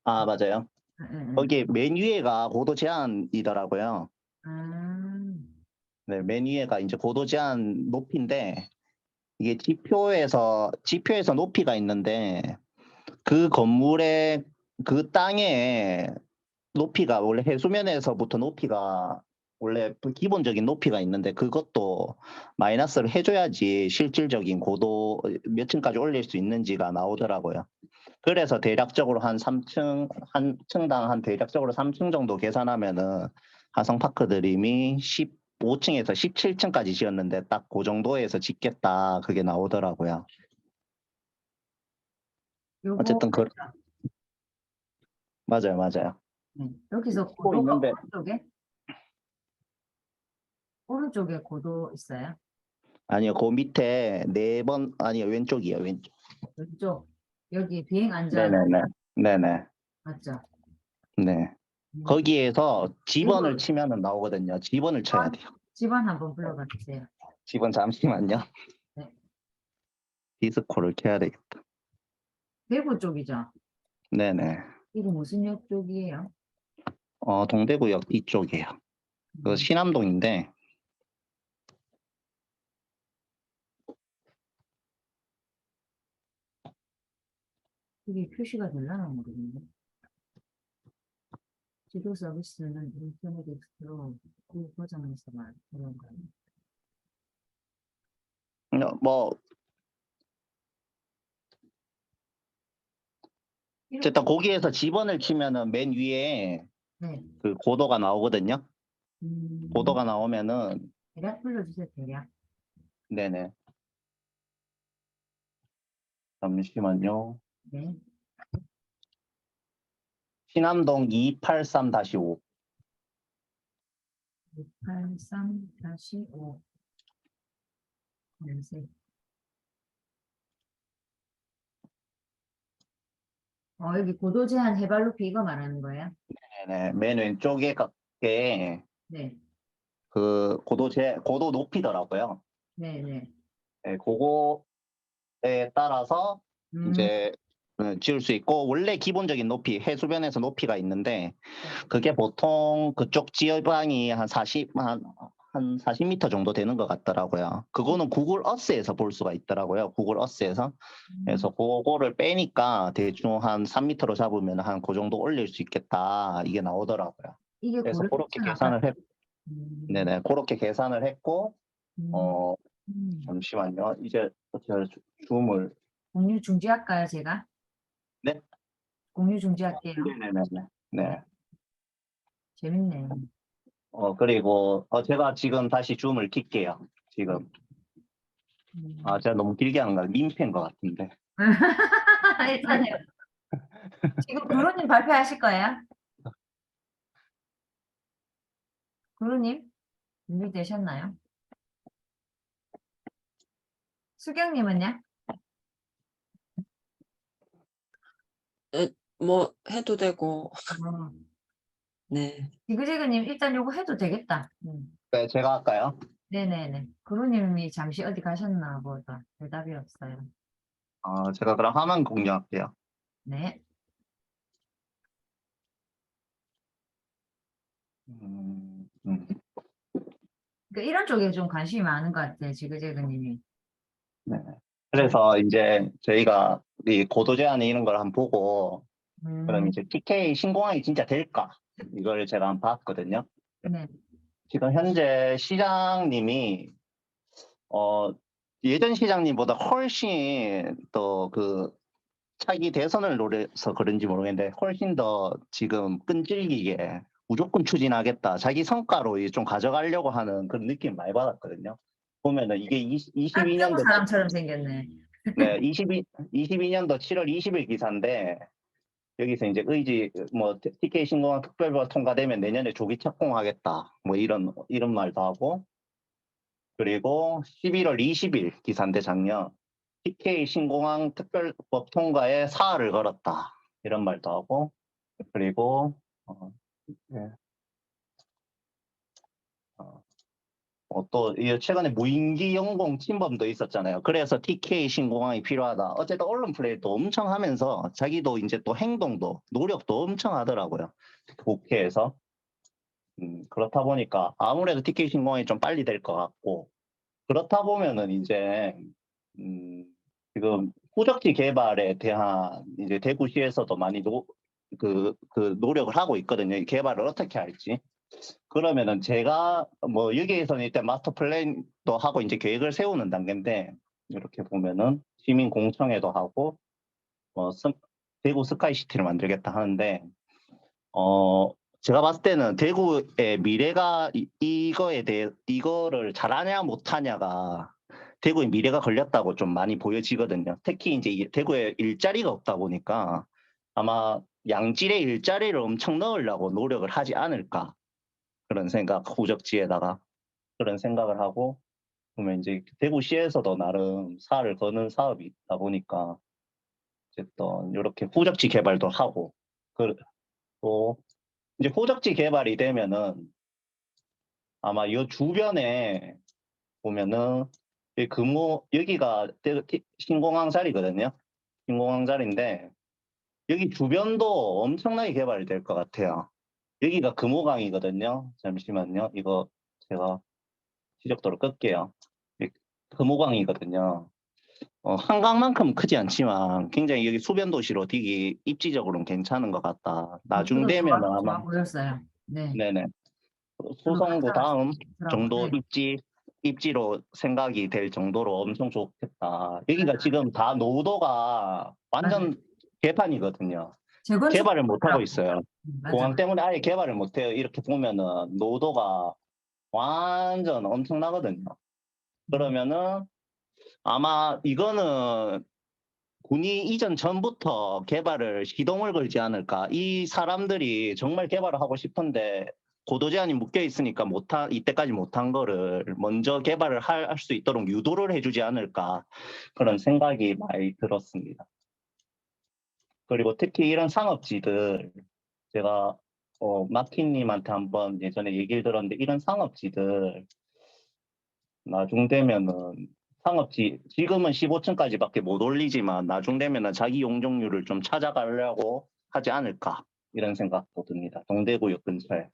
맞아요. 응. 거기 맨 위에가 고도 제한이더라고요. 네, 맨 위에가 이제 고도 제한 높이인데 이게 지표에서 높이가 있는데 그 건물의 그 땅의 높이가 원래 해수면에서부터 높이가 원래 기본적인 높이가 있는데 그것도 마이너스를 해줘야지 실질적인 고도 몇 층까지 올릴 수 있는지가 나오더라고요. 그래서 대략적으로 한 3층, 한 층당 한 대략적으로 3층 정도 계산하면은 하성파크 드림이 15층에서 17층까지 지었는데 딱 그 정도에서 짓겠다 그게 나오더라고요. 요거 어쨌든 맞아요. 여기서 찍고 고도가 있는데 오른쪽에 고도 있어요? 아니요, 그 밑에 아니요, 왼쪽이요, 왼쪽. 왼쪽 여기 비행 안전 네네. 맞죠? 네. 음. 거기에서 집원을 이거 치면은 나오거든요. 집원을 쳐야 돼요. 집안 한번 불러봐 주세요. 집원 잠시만요. 네. 디스코를 켜야 되겠다. 대구 쪽이죠? 네네. 이거 무슨 역 쪽이에요? 동대구역 뒤쪽이에요. 그 음. 신암동인데 이게 표시가 되려나 모르겠네. 지도 서비스는 인터넷 엑스플로 그 버전에서만 그런가요? 뭐 어쨌든 거기에서 집원을 치면은 맨 위에 네. 그 고도가 나오거든요. 음, 고도가 나오면은 대략 불러주세요, 대략. 네네. 잠시만요. 네. 신암동 283-5. 683-5. 검색. 여기 고도 제한 해발 높이 이거 말하는 거예요? 네네. 맨 왼쪽에 게 네. 그 고도 높이더라고요. 네. 네, 그거에 따라서 이제 지을 수 있고 원래 기본적인 높이 해수변에서 높이가 있는데 그게 보통 그쪽 지역방이 한 40m 정도 되는 것 같더라고요. 그거는 구글 어스에서 볼 수가 있더라고요. 구글 어스에서. 그래서 그거를 빼니까 대충 한 3m로 잡으면 한 그 정도 올릴 수 있겠다 이게 나오더라고요. 이게 그래서 그렇게 고려대청 계산을 아파트. 네네, 그렇게 계산을 했고 음, 음. 잠시만요. 이제 제가 줌을 공유 중지할까요, 제가? 네? 공유 중지할게요. 네네네. 네. 재밌네. 그리고 제가 지금 다시 줌을 킬게요. 지금 제가 너무 길게 하는 거 민폐인 것 같은데. 일단요. 지금 구로님 발표하실 거예요? 구로님 준비되셨나요? 수경님은요? 뭐 해도 되고 어, 네. 지그재그님 일단 요거 해도 되겠다. 네, 제가 할까요? 네네네. 그루님이 잠시 어디 가셨나 보다. 대답이 없어요. 제가 그럼 화면 공유할게요. 네. 음. 그러니까 이런 쪽에 좀 관심이 많은 것 같아요. 지그재그님이. 네. 그래서 이제 저희가 이 고도 제한 이런 걸 한번 보고 그럼 이제 TK 신공항이 진짜 될까? 이걸 제가 한번 봤거든요. 네. 지금 현재 시장님이 예전 시장님보다 훨씬 더 그 차기 대선을 노려서 그런지 모르겠는데 훨씬 더 지금 끈질기게 무조건 추진하겠다. 자기 성과로 이제 좀 가져가려고 하는 그런 느낌 많이 받았거든요. 보면은 이게 안 뜨고 22년도 사람처럼 생겼네. 네, 22년도 7월 20일 기사인데 여기서 이제 의지 뭐 TK 신공항 특별법 통과되면 내년에 조기 착공하겠다. 뭐 이런 말도 하고 그리고 11월 20일 기사인데 작년 TK 신공항 특별법 통과에 사활을 걸었다. 이런 말도 하고 그리고 네. 또 최근에 무인기 영공 침범도 있었잖아요. 그래서 TK 신공항이 필요하다. 어쨌든 언론 플레이도 엄청 하면서 자기도 이제 또 행동도 노력도 엄청 하더라고요. 국회에서. 그렇다 보니까 아무래도 TK 신공항이 좀 빨리 될 것 같고 그렇다 보면은 이제 지금 후적지 개발에 대한 이제 대구시에서도 많이 노력을 하고 있거든요. 개발을 어떻게 할지. 그러면은 제가 뭐 여기에서는 일단 마스터 플랜도 하고 이제 계획을 세우는 단계인데 이렇게 보면은 시민 공청회도 하고 대구 스카이시티를 만들겠다 하는데 제가 봤을 때는 대구의 미래가 이거를 잘하냐 못하냐가 대구의 미래가 걸렸다고 좀 많이 보여지거든요. 특히 이제 대구에 일자리가 없다 보니까 아마 양질의 일자리를 엄청 넣으려고 노력을 하지 않을까. 그런 생각, 후적지에다가 그런 생각을 하고 보면 이제 대구시에서도 나름 사활을 거는 사업이 있다 보니까 어쨌든 이렇게 후적지 개발도 하고 또 이제 후적지 개발이 되면은 아마 이 주변에 보면은 여기가 신공항 자리거든요. 신공항 자리인데 여기 주변도 엄청나게 개발이 될 것 같아요. 여기가 금호강이거든요. 잠시만요. 이거 제가 지적도를 끌게요. 금호강이거든요. 한강만큼 크지 않지만 굉장히 여기 수변 도시로 되게 입지적으로는 괜찮은 것 같다. 나중 저도 되면 좋아 아마 보였어요. 네. 네네 저도 소성구 다음 정도 네. 입지로 생각이 될 정도로 엄청 좋겠다. 여기가 지금 다 노도가 완전 개판이거든요. 재건축 개발을 못 하고 있어요. 맞아. 공항 때문에 아예 개발을 못 해요. 이렇게 보면은 노도가 완전 엄청나거든요. 그러면은 아마 이거는 군이 이전 전부터 개발을 시동을 걸지 않을까. 이 사람들이 정말 개발을 하고 싶은데 고도 제한이 묶여 있으니까 이때까지 못한 거를 먼저 개발을 할 수 있도록 유도를 해주지 않을까. 그런 생각이 많이 들었습니다. 그리고 특히 이런 상업지들 제가 마키님한테 한번 예전에 얘기를 들었는데 이런 상업지들 나중 되면은 상업지 지금은 15층까지밖에 못 올리지만 나중 되면은 자기 용적률을 좀 찾아가려고 하지 않을까 이런 생각도 듭니다. 동대구역 근처에.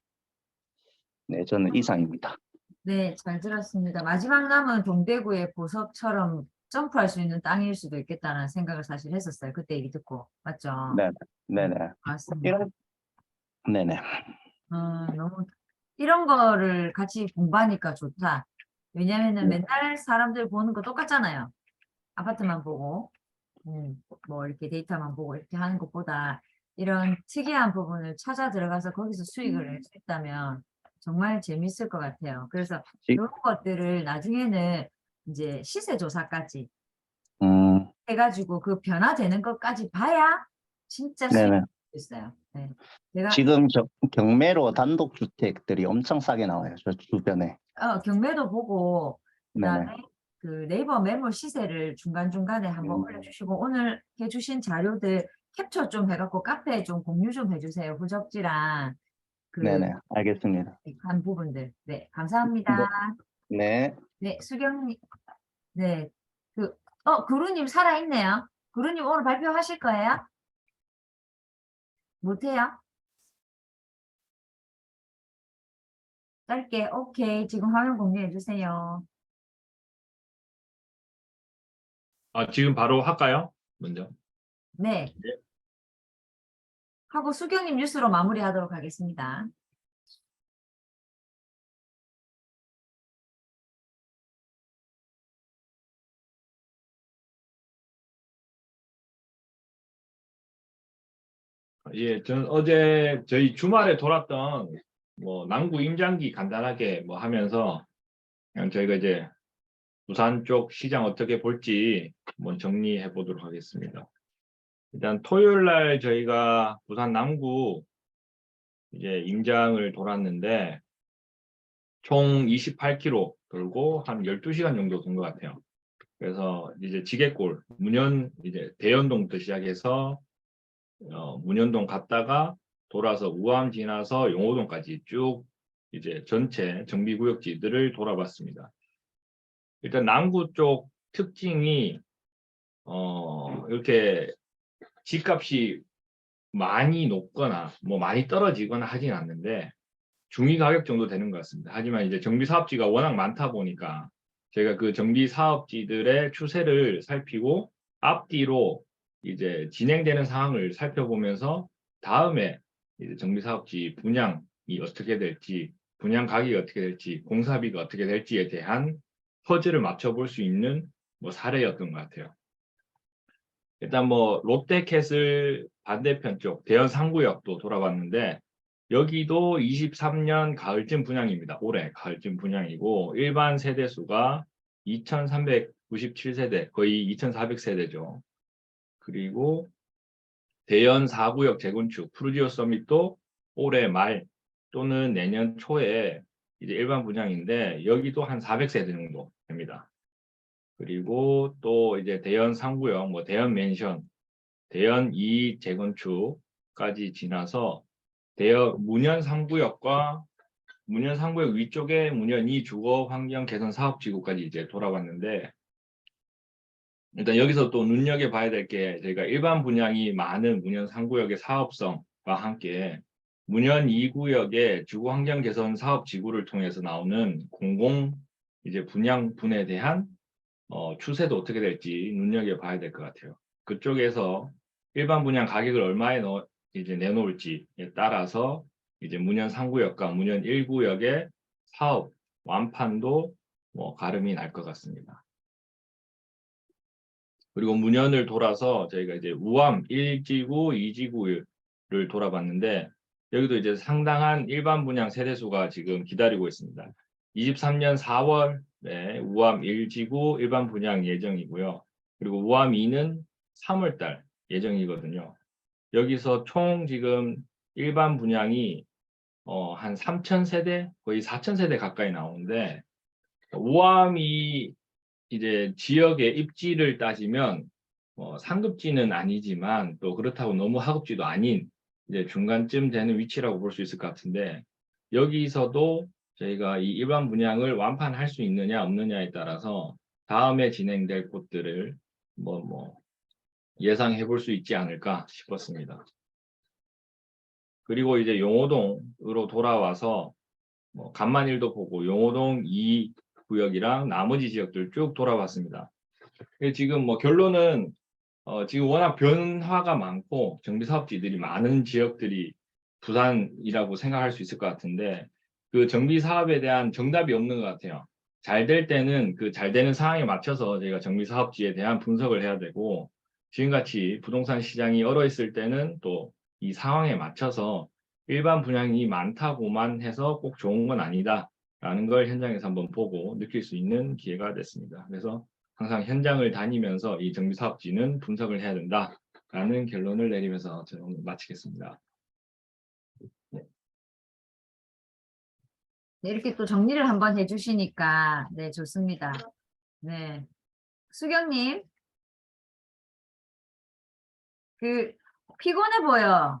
네, 저는 이상입니다. 네, 잘 들었습니다. 마지막 남은 동대구의 보석처럼 점프할 수 있는 땅일 수도 있겠다는 생각을 사실 했었어요. 그때 얘기 듣고. 맞죠? 네, 네네. 맞습니다. 이런 네네. 너무 이런 거를 같이 공부하니까 좋다. 왜냐면은 네. 맨날 사람들 보는 거 똑같잖아요. 아파트만 보고, 뭐 이렇게 데이터만 보고 이렇게 하는 것보다 이런 특이한 부분을 찾아 들어가서 거기서 수익을 낼 수 있다면 정말 재밌을 것 같아요. 그래서 이런 것들을 나중에는 이제 시세 조사까지 해가지고 그 변화되는 것까지 봐야 진짜 수익이 네네. 있어요. 네. 제가 지금 경매로 단독주택들이 엄청 싸게 나와요. 저 주변에. 경매도 보고 네네. 그다음에 그 네이버 매물 시세를 중간중간에 한번 올려주시고 오늘 해주신 자료들 캡처 좀 해갖고 카페에 좀 공유 좀 해주세요. 후적지랑 그 네네, 알겠습니다. 한 부분들. 네, 감사합니다. 네. 네, 수경님. 네, 구루님 살아있네요. 구루님 오늘 발표하실 거예요? 못해요? 짧게, 오케이. 지금 화면 공유해 주세요. 지금 바로 할까요? 먼저. 네. 네. 하고 수경님 뉴스로 마무리하도록 하겠습니다. 예, 저는 어제 저희 주말에 돌았던 뭐 남구 임장기 간단하게 뭐 하면서 그냥 저희가 이제 부산 쪽 시장 어떻게 볼지 한번 정리해 보도록 하겠습니다. 일단 토요일 날 저희가 부산 남구 이제 임장을 돌았는데 총 28km 돌고 한 12시간 정도 돈 것 같아요. 그래서 이제 지게골, 문현 이제 대연동부터 시작해서 문현동 갔다가 돌아서 우암 지나서 용호동까지 쭉 이제 전체 정비구역지들을 돌아봤습니다. 일단 남구 쪽 특징이 이렇게 집값이 많이 높거나 뭐 많이 떨어지거나 하진 않는데 중위 가격 정도 되는 것 같습니다. 하지만 이제 정비 사업지가 워낙 많다 보니까 저희가 그 정비 사업지들의 추세를 살피고 앞뒤로 이제 진행되는 상황을 살펴보면서 다음에 이제 정비 사업지 분양이 어떻게 될지, 분양 가격이 어떻게 될지, 공사비가 어떻게 될지에 대한 퍼즐을 맞춰볼 수 있는 뭐 사례였던 것 같아요. 일단 뭐 롯데캐슬 반대편 쪽 대연 3구역도 돌아봤는데 여기도 23년 가을쯤 분양입니다. 올해 가을쯤 분양이고 일반 세대수가 2397세대, 거의 2400세대죠. 그리고 대연 4구역 재건축 프루지오 서밋도 올해 말 또는 내년 초에 이제 일반 분양인데 여기도 한 400세대 정도 됩니다. 그리고 또 이제 대연 3구역, 뭐 대연 맨션, 대연 2 재건축까지 지나서 문현 3구역과 문현 3구역 위쪽에 문현 2 주거 환경 개선 사업지구까지 이제 돌아봤는데 일단 여기서 또 눈여겨봐야 될 게 저희가 일반 분양이 많은 문현 3구역의 사업성과 함께 문현 2구역의 주거 환경 개선 사업지구를 통해서 나오는 공공 이제 분양분에 대한 추세도 어떻게 될지 눈여겨봐야 될 것 같아요. 그쪽에서 일반 분양 가격을 얼마에 이제 내놓을지에 따라서 이제 문현 3구역과 문현 1구역의 사업 완판도 뭐 가름이 날 것 같습니다. 그리고 문현을 돌아서 저희가 이제 우암 1지구, 2지구를 돌아봤는데 여기도 이제 상당한 일반 분양 세대수가 지금 기다리고 있습니다. 23년 4월에 우암 1지구 일반 분양 예정이고요. 그리고 우암 2는 3월 달 예정이거든요. 여기서 총 지금 일반 분양이 한 3,000세대, 거의 4,000세대 가까이 나오는데 우암이 이제 지역의 입지를 따지면 상급지는 아니지만 또 그렇다고 너무 하급지도 아닌 이제 중간쯤 되는 위치라고 볼 수 있을 것 같은데 여기서도 저희가 이 일반 분양을 완판할 수 있느냐 없느냐에 따라서 다음에 진행될 곳들을 예상해 볼 수 있지 않을까 싶었습니다. 그리고 이제 용호동으로 돌아와서 간만일도 보고 용호동 2구역이랑 나머지 지역들 쭉 돌아봤습니다. 지금 결론은 지금 워낙 변화가 많고 정비사업지들이 많은 지역들이 부산이라고 생각할 수 있을 것 같은데 그 정비사업에 대한 정답이 없는 것 같아요. 잘 될 때는 그 잘 되는 상황에 맞춰서 저희가 정비사업지에 대한 분석을 해야 되고 지금같이 부동산 시장이 얼어 있을 때는 또 이 상황에 맞춰서 일반 분양이 많다고만 해서 꼭 좋은 건 아니다라는 걸 현장에서 한번 보고 느낄 수 있는 기회가 됐습니다. 그래서 항상 현장을 다니면서 이 정비사업지는 분석을 해야 된다라는 결론을 내리면서 저는 오늘 마치겠습니다. 네, 이렇게 또 정리를 한번 해주시니까 네, 좋습니다. 네, 수경님, 피곤해 보여.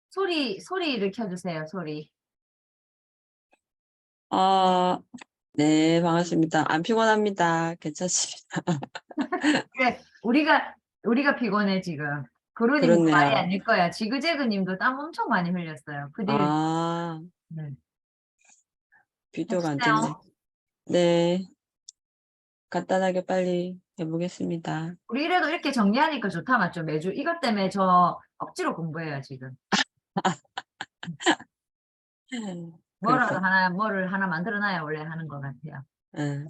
소리를 켜주세요, 소리. 네, 반갑습니다. 안 피곤합니다. 괜찮습니다. 그래, 우리가 피곤해, 지금. 그루님도 말이 그렇네요. 아닐 거야. 지그재그 님도 땀 엄청 많이 흘렸어요. 그들, 아, 네. 비디오가 안 뜨네. 해주세요. 네, 간단하게 빨리 해보겠습니다. 우리 이래도 이렇게 정리하니까 좋다, 맞죠? 매주. 이것 때문에 저 억지로 공부해요, 지금. 그렇군. 뭐를 하나 만들어놔야 원래 하는 것 같아요. 응.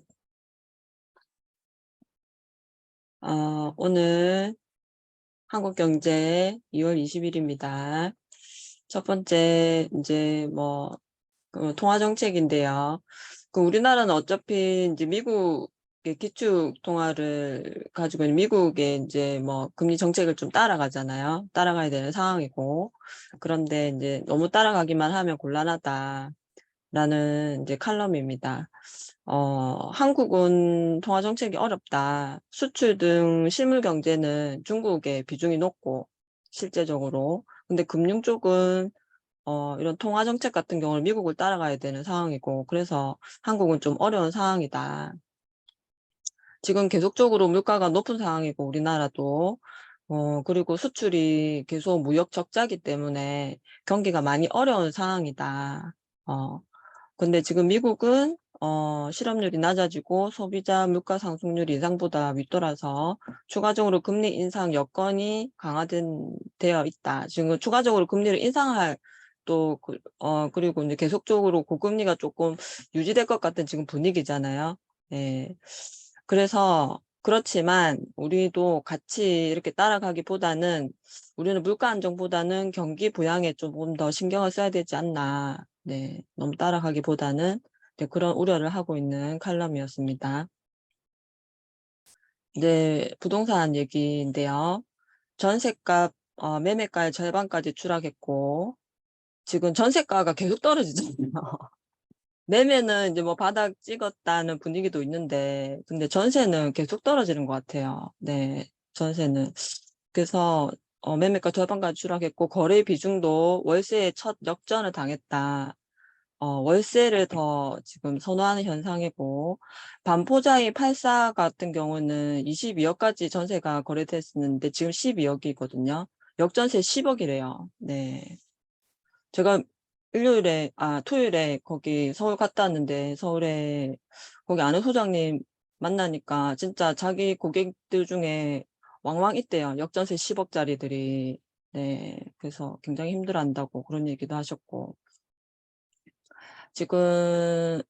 오늘 한국경제 2월 20일입니다. 첫 번째, 이제 그 통화정책인데요. 그 우리나라는 어차피 이제 미국의 기축 통화를 가지고 있는 미국의 이제 금리 정책을 좀 따라가잖아요. 따라가야 되는 상황이고. 그런데 이제 너무 따라가기만 하면 곤란하다라는 이제 칼럼입니다. 한국은 통화 정책이 어렵다. 수출 등 실물 경제는 중국의 비중이 높고 실제적으로. 근데 금융 쪽은 이런 통화 정책 같은 경우는 미국을 따라가야 되는 상황이고, 그래서 한국은 좀 어려운 상황이다. 지금 계속적으로 물가가 높은 상황이고, 우리나라도. 그리고 수출이 계속 무역 적자기 때문에 경기가 많이 어려운 상황이다. 근데 지금 미국은 실업률이 낮아지고 소비자 물가 상승률이 예상보다 윗돌아서 추가적으로 금리 인상 여건이 되어 있다. 지금 추가적으로 금리를 인상할 그리고 이제 계속적으로 고금리가 조금 유지될 것 같은 지금 분위기잖아요. 예. 그래서 그렇지만 우리도 같이 이렇게 따라가기보다는 우리는 물가 안정보다는 경기 부양에 조금 더 신경을 써야 되지 않나. 네, 너무 따라가기보다는 네, 그런 우려를 하고 있는 칼럼이었습니다. 네, 부동산 얘기인데요. 전세값, 매매가의 절반까지 추락했고, 지금 전세가가 계속 떨어지잖아요. 매매는 이제 바닥 찍었다는 분위기도 있는데, 근데 전세는 계속 떨어지는 것 같아요. 네, 전세는. 그래서, 매매가 절반까지 추락했고, 거래 비중도 월세의 첫 역전을 당했다. 월세를 더 지금 선호하는 현상이고, 반포자이 84 같은 경우는 22억까지 전세가 거래됐었는데, 지금 12억이거든요. 역전세 10억이래요. 네. 제가 토요일에 거기 서울 갔다 왔는데, 서울에 거기 아는 소장님 만나니까 진짜 자기 고객들 중에 왕왕 있대요. 역전세 10억짜리들이. 네. 그래서 굉장히 힘들어 한다고 그런 얘기도 하셨고. 지금,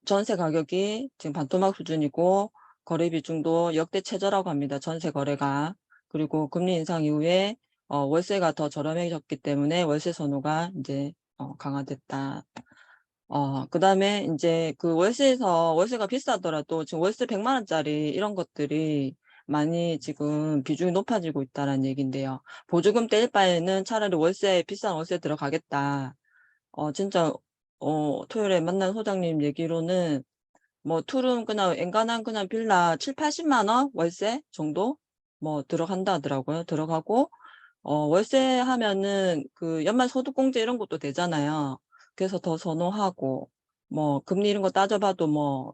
전세 가격이 지금 반토막 수준이고, 거래 비중도 역대 최저라고 합니다. 전세 거래가. 그리고 금리 인상 이후에, 월세가 더 저렴해졌기 때문에 월세 선호가 이제, 강화됐다. 그 다음에 이제 그 월세가 비싸더라도 지금 월세 100만 원짜리 이런 것들이 많이 지금 비중이 높아지고 있다는 얘기인데요. 보조금 뗄 바에는 차라리 비싼 월세 들어가겠다. 진짜, 토요일에 만난 소장님 얘기로는, 투룸 그냥, 엔간한 그냥 빌라 7, 80만 원? 월세 정도? 들어간다 하더라고요. 들어가고, 월세 하면은 그 연말 소득공제 이런 것도 되잖아요. 그래서 더 선호하고, 금리 이런 거 따져봐도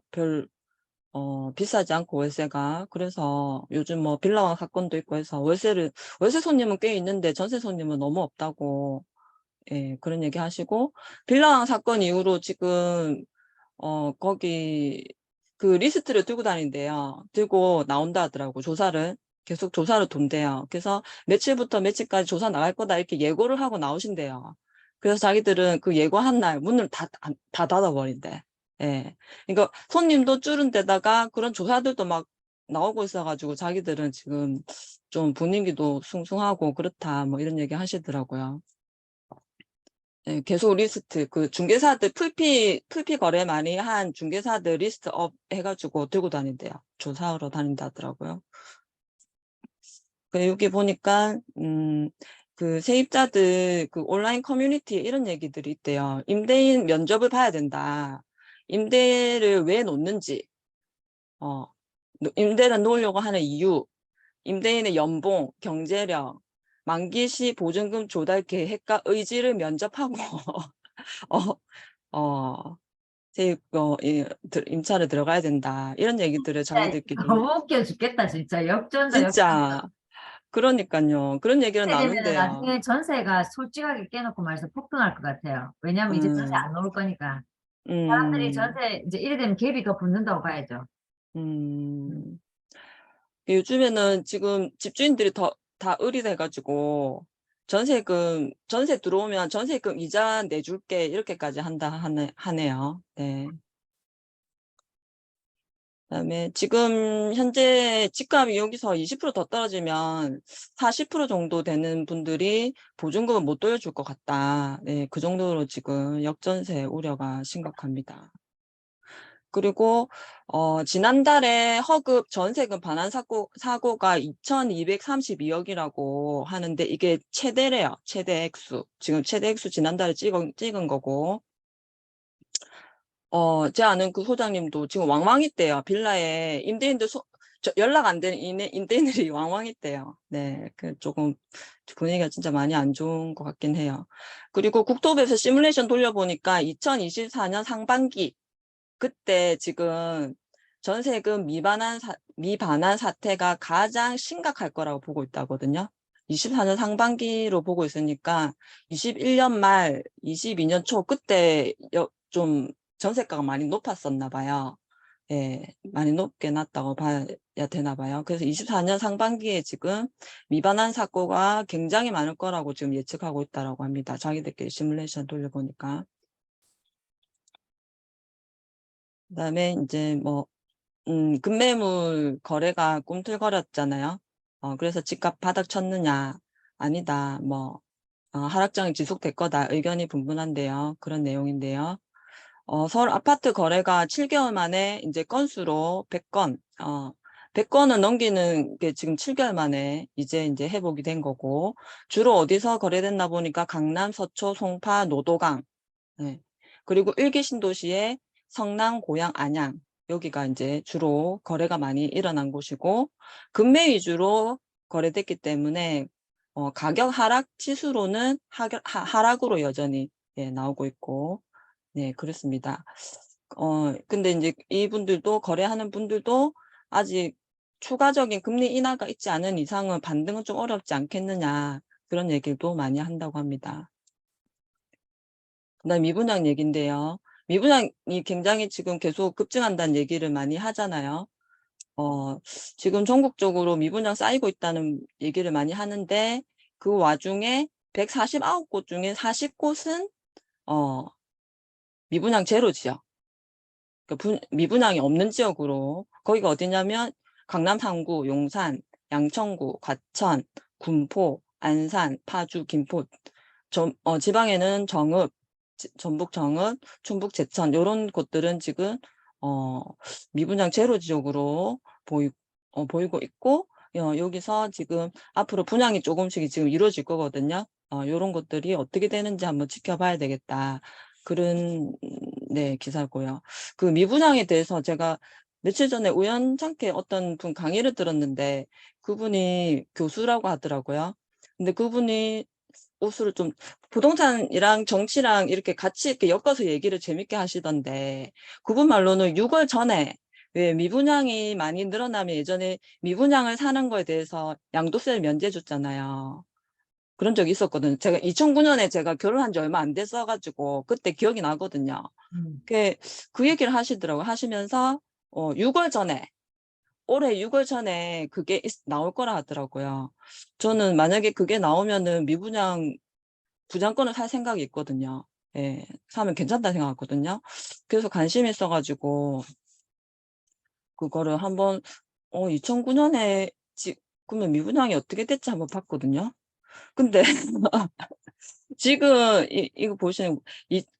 비싸지 않고 월세가. 그래서 요즘 빌라왕 사건도 있고 해서 월세 손님은 꽤 있는데 전세 손님은 너무 없다고 예, 그런 얘기 하시고, 빌라왕 사건 이후로 지금, 거기, 그 리스트를 들고 다닌대요. 들고 나온다 하더라고, 계속 조사를 돈대요. 그래서 며칠부터 며칠까지 조사 나갈 거다, 이렇게 예고를 하고 나오신대요. 그래서 자기들은 그 예고한 날 문을 다 닫아버린대. 예. 그러니까 손님도 줄은 데다가 그런 조사들도 막 나오고 있어가지고 자기들은 지금 좀 분위기도 숭숭하고 그렇다, 이런 얘기 하시더라고요. 네, 계속 리스트, 그 중개사들, 풀피 거래 많이 한 중개사들 리스트 업 해가지고 들고 다닌대요. 조사하러 다닌다더라고요. 여기 보니까, 그 세입자들, 그 온라인 커뮤니티 이런 얘기들이 있대요. 임대인 면접을 봐야 된다. 임대를 왜 놓는지, 임대를 놓으려고 하는 이유, 임대인의 연봉, 경제력, 만기 시 보증금 조달 계획과 의지를 면접하고 임차를 들어가야 된다. 이런 얘기들을 자기들끼리 너무 웃겨 죽겠다, 진짜. 역전다, 역전. 진짜 그러니까요. 그런 얘기를 이렇게 되면 나눈대요. 나중에 전세가 솔직하게 깨놓고 말해서 폭등할 것 같아요. 왜냐면 이제 전세 음, 안 나올 거니까. 사람들이 음, 전세, 이제 이래 되면 갭이 더 붙는다고 봐야죠. 음. 요즘에는 지금 집주인들이 다 의리돼가지고 전세 들어오면 전세금 이자 내줄게 이렇게까지 하네요. 네. 그다음에 지금 현재 집값이 여기서 20%더 떨어지면 40% 정도 되는 분들이 보증금을 못 돌려줄 것 같다. 네, 그 정도로 지금 역전세 우려가 심각합니다. 그리고 지난달에 허급 전세금 반환 사고가 2,232억이라고 하는데 이게 최대래요. 최대 액수. 지금 최대 액수 지난달에 찍은 거고. 제 아는 그 소장님도 지금 왕왕있대요. 빌라에 임대인들 연락 안 되는 임대인들이 왕왕있대요. 네, 그 조금 분위기가 진짜 많이 안 좋은 것 같긴 해요. 그리고 국토부에서 시뮬레이션 돌려보니까 2024년 상반기 그때 지금 전세금 미반환 사태가 가장 심각할 거라고 보고 있다거든요. 24년 상반기로 보고 있으니까 21년 말, 22년 초 그때 좀 전세가가 많이 높았었나 봐요. 예, 많이 높게 났다고 봐야 되나 봐요. 그래서 24년 상반기에 지금 미반환 사고가 굉장히 많을 거라고 지금 예측하고 있다고 합니다. 자기들끼리 시뮬레이션 돌려보니까. 그다음에 이제 뭐 급매물 거래가 꿈틀거렸잖아요. 그래서 집값 바닥 쳤느냐? 아니다. 뭐 하락장이 지속될 거다. 의견이 분분한데요. 그런 내용인데요. 서울 아파트 거래가 7개월 만에 이제 건수로 100건, 100건을 넘기는 게 지금 7개월 만에 이제 회복이 된 거고, 주로 어디서 거래됐나 보니까 강남, 서초, 송파, 노도강, 네. 그리고 1기 신도시의 성남, 고양, 안양, 여기가 이제 주로 거래가 많이 일어난 곳이고, 금매 위주로 거래됐기 때문에, 가격 하락 치수로는 하락으로 여전히 나오고 있고, 네, 그렇습니다. 근데 이제 이분들도 거래하는 분들도 아직 추가적인 금리 인하가 있지 않은 이상은 반등은 좀 어렵지 않겠느냐, 그런 얘기도 많이 한다고 합니다. 그다음 미분양 얘기인데요. 미분양이 굉장히 지금 계속 급증한다는 얘기를 많이 하잖아요. 지금 전국적으로 미분양 쌓이고 있다는 얘기를 많이 하는데 그 와중에 149곳 중에 40곳은 미분양 제로 지역. 그러니까 미분양이 없는 지역으로 거기가 어디냐면 강남 3구, 용산, 양천구, 과천, 군포, 안산, 파주, 김포. 지방에는 정읍, 전북 정읍, 충북 제천 이런 곳들은 지금 미분양 제로 지역으로 보이고 있고 여기서 지금 앞으로 분양이 조금씩 지금 이루어질 거거든요. 이런 것들이 어떻게 되는지 한번 지켜봐야 되겠다. 그런 네 기사고요. 그 미분양에 대해서 제가 며칠 전에 우연찮게 어떤 분 강의를 들었는데 그분이 교수라고 하더라고요. 근데 그분이 옷을 좀 부동산이랑 정치랑 이렇게 같이 이렇게 엮어서 얘기를 재밌게 하시던데 그분 말로는 6월 전에 왜 미분양이 많이 늘어나면 예전에 미분양을 사는 거에 대해서 양도세를 면제해 줬잖아요. 그런 적이 있었거든요. 제가 2009년에 제가 결혼한 지 얼마 안 됐어가지고 그때 기억이 나거든요. 그 얘기를 하시더라고요. 하시면서 6월 전에 올해 6월 전에 그게 나올 거라 하더라고요. 저는 만약에 그게 나오면은 미분양 부장권을 살 생각이 있거든요. 예, 사면 괜찮다 생각하거든요. 그래서 관심이 있어가지고 그거를 한번 2009년에 그러면 미분양이 어떻게 됐지 한번 봤거든요. 근데 지금 이거 보시는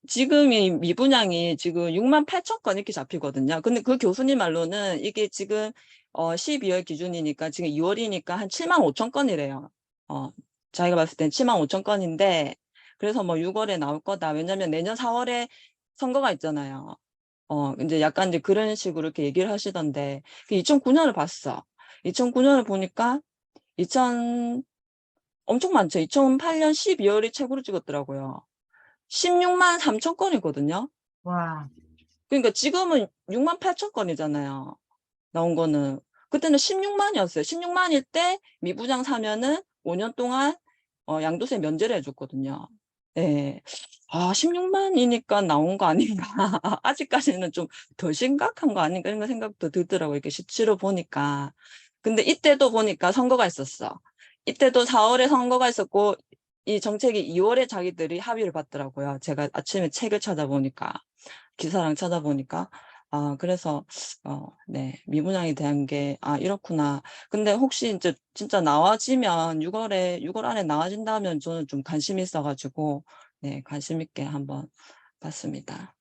지금 이 미분양이 지금 68,000건 이렇게 잡히거든요. 근데 그 교수님 말로는 이게 지금 12월 기준이니까 지금 2월이니까 한 75,000건이래요. 자기가 봤을 땐 75,000건인데 그래서 뭐 6월에 나올 거다. 왜냐면 내년 4월에 선거가 있잖아요. 이제 약간 이제 그런 식으로 이렇게 얘기를 하시던데 2009년을 봤어. 2009년을 보니까 엄청 많죠. 2008년 12월이 최고로 찍었더라고요. 16만 3천 건이거든요. 와, 그러니까 지금은 6만 8천 건이잖아요. 나온 거는. 그때는 16만이었어요. 16만일 때 미부장 사면은 5년 동안 양도세 면제를 해줬거든요. 예. 아, 16만이니까 나온 거 아닌가. 아직까지는 좀 더 심각한 거 아닌가 이런 생각도 들더라고요. 이렇게 수치로 보니까. 근데 이때도 보니까 선거가 있었어. 이때도 4월에 선거가 있었고, 이 정책이 2월에 자기들이 합의를 봤더라고요. 제가 아침에 책을 찾아보니까, 기사랑 찾아보니까. 아, 그래서, 네, 미분양에 대한 게, 아, 이렇구나. 근데 혹시 이제 진짜 나와지면 6월 안에 나와진다면 저는 좀 관심 있어가지고, 네, 관심 있게 한번 봤습니다.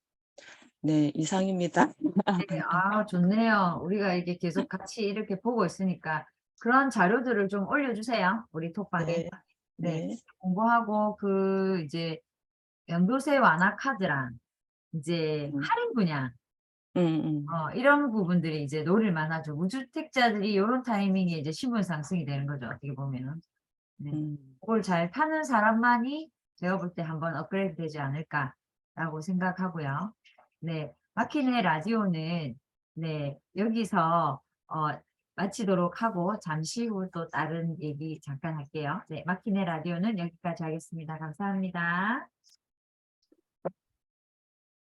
네, 이상입니다. 네, 아, 좋네요. 우리가 이게 계속 같이 이렇게 보고 있으니까 그런 자료들을 좀 올려주세요. 우리 톡방에. 네, 네, 네, 공부하고 그 이제 연도세 완화 카드랑 이제 음, 할인 분야 음, 이런 부분들이 이제 노릴만 하죠. 무주택자들이 이런 타이밍에 이제 신분 상승이 되는 거죠. 어떻게 보면. 네. 음. 그걸 잘 파는 사람만이 제가 볼 때 한번 업그레이드 되지 않을까라고 생각하고요. 네. 마키네 라디오는 네, 여기서 마치도록 하고 잠시 후 또 다른 얘기 잠깐 할게요. 네, 마키네 라디오는 여기까지 하겠습니다. 감사합니다.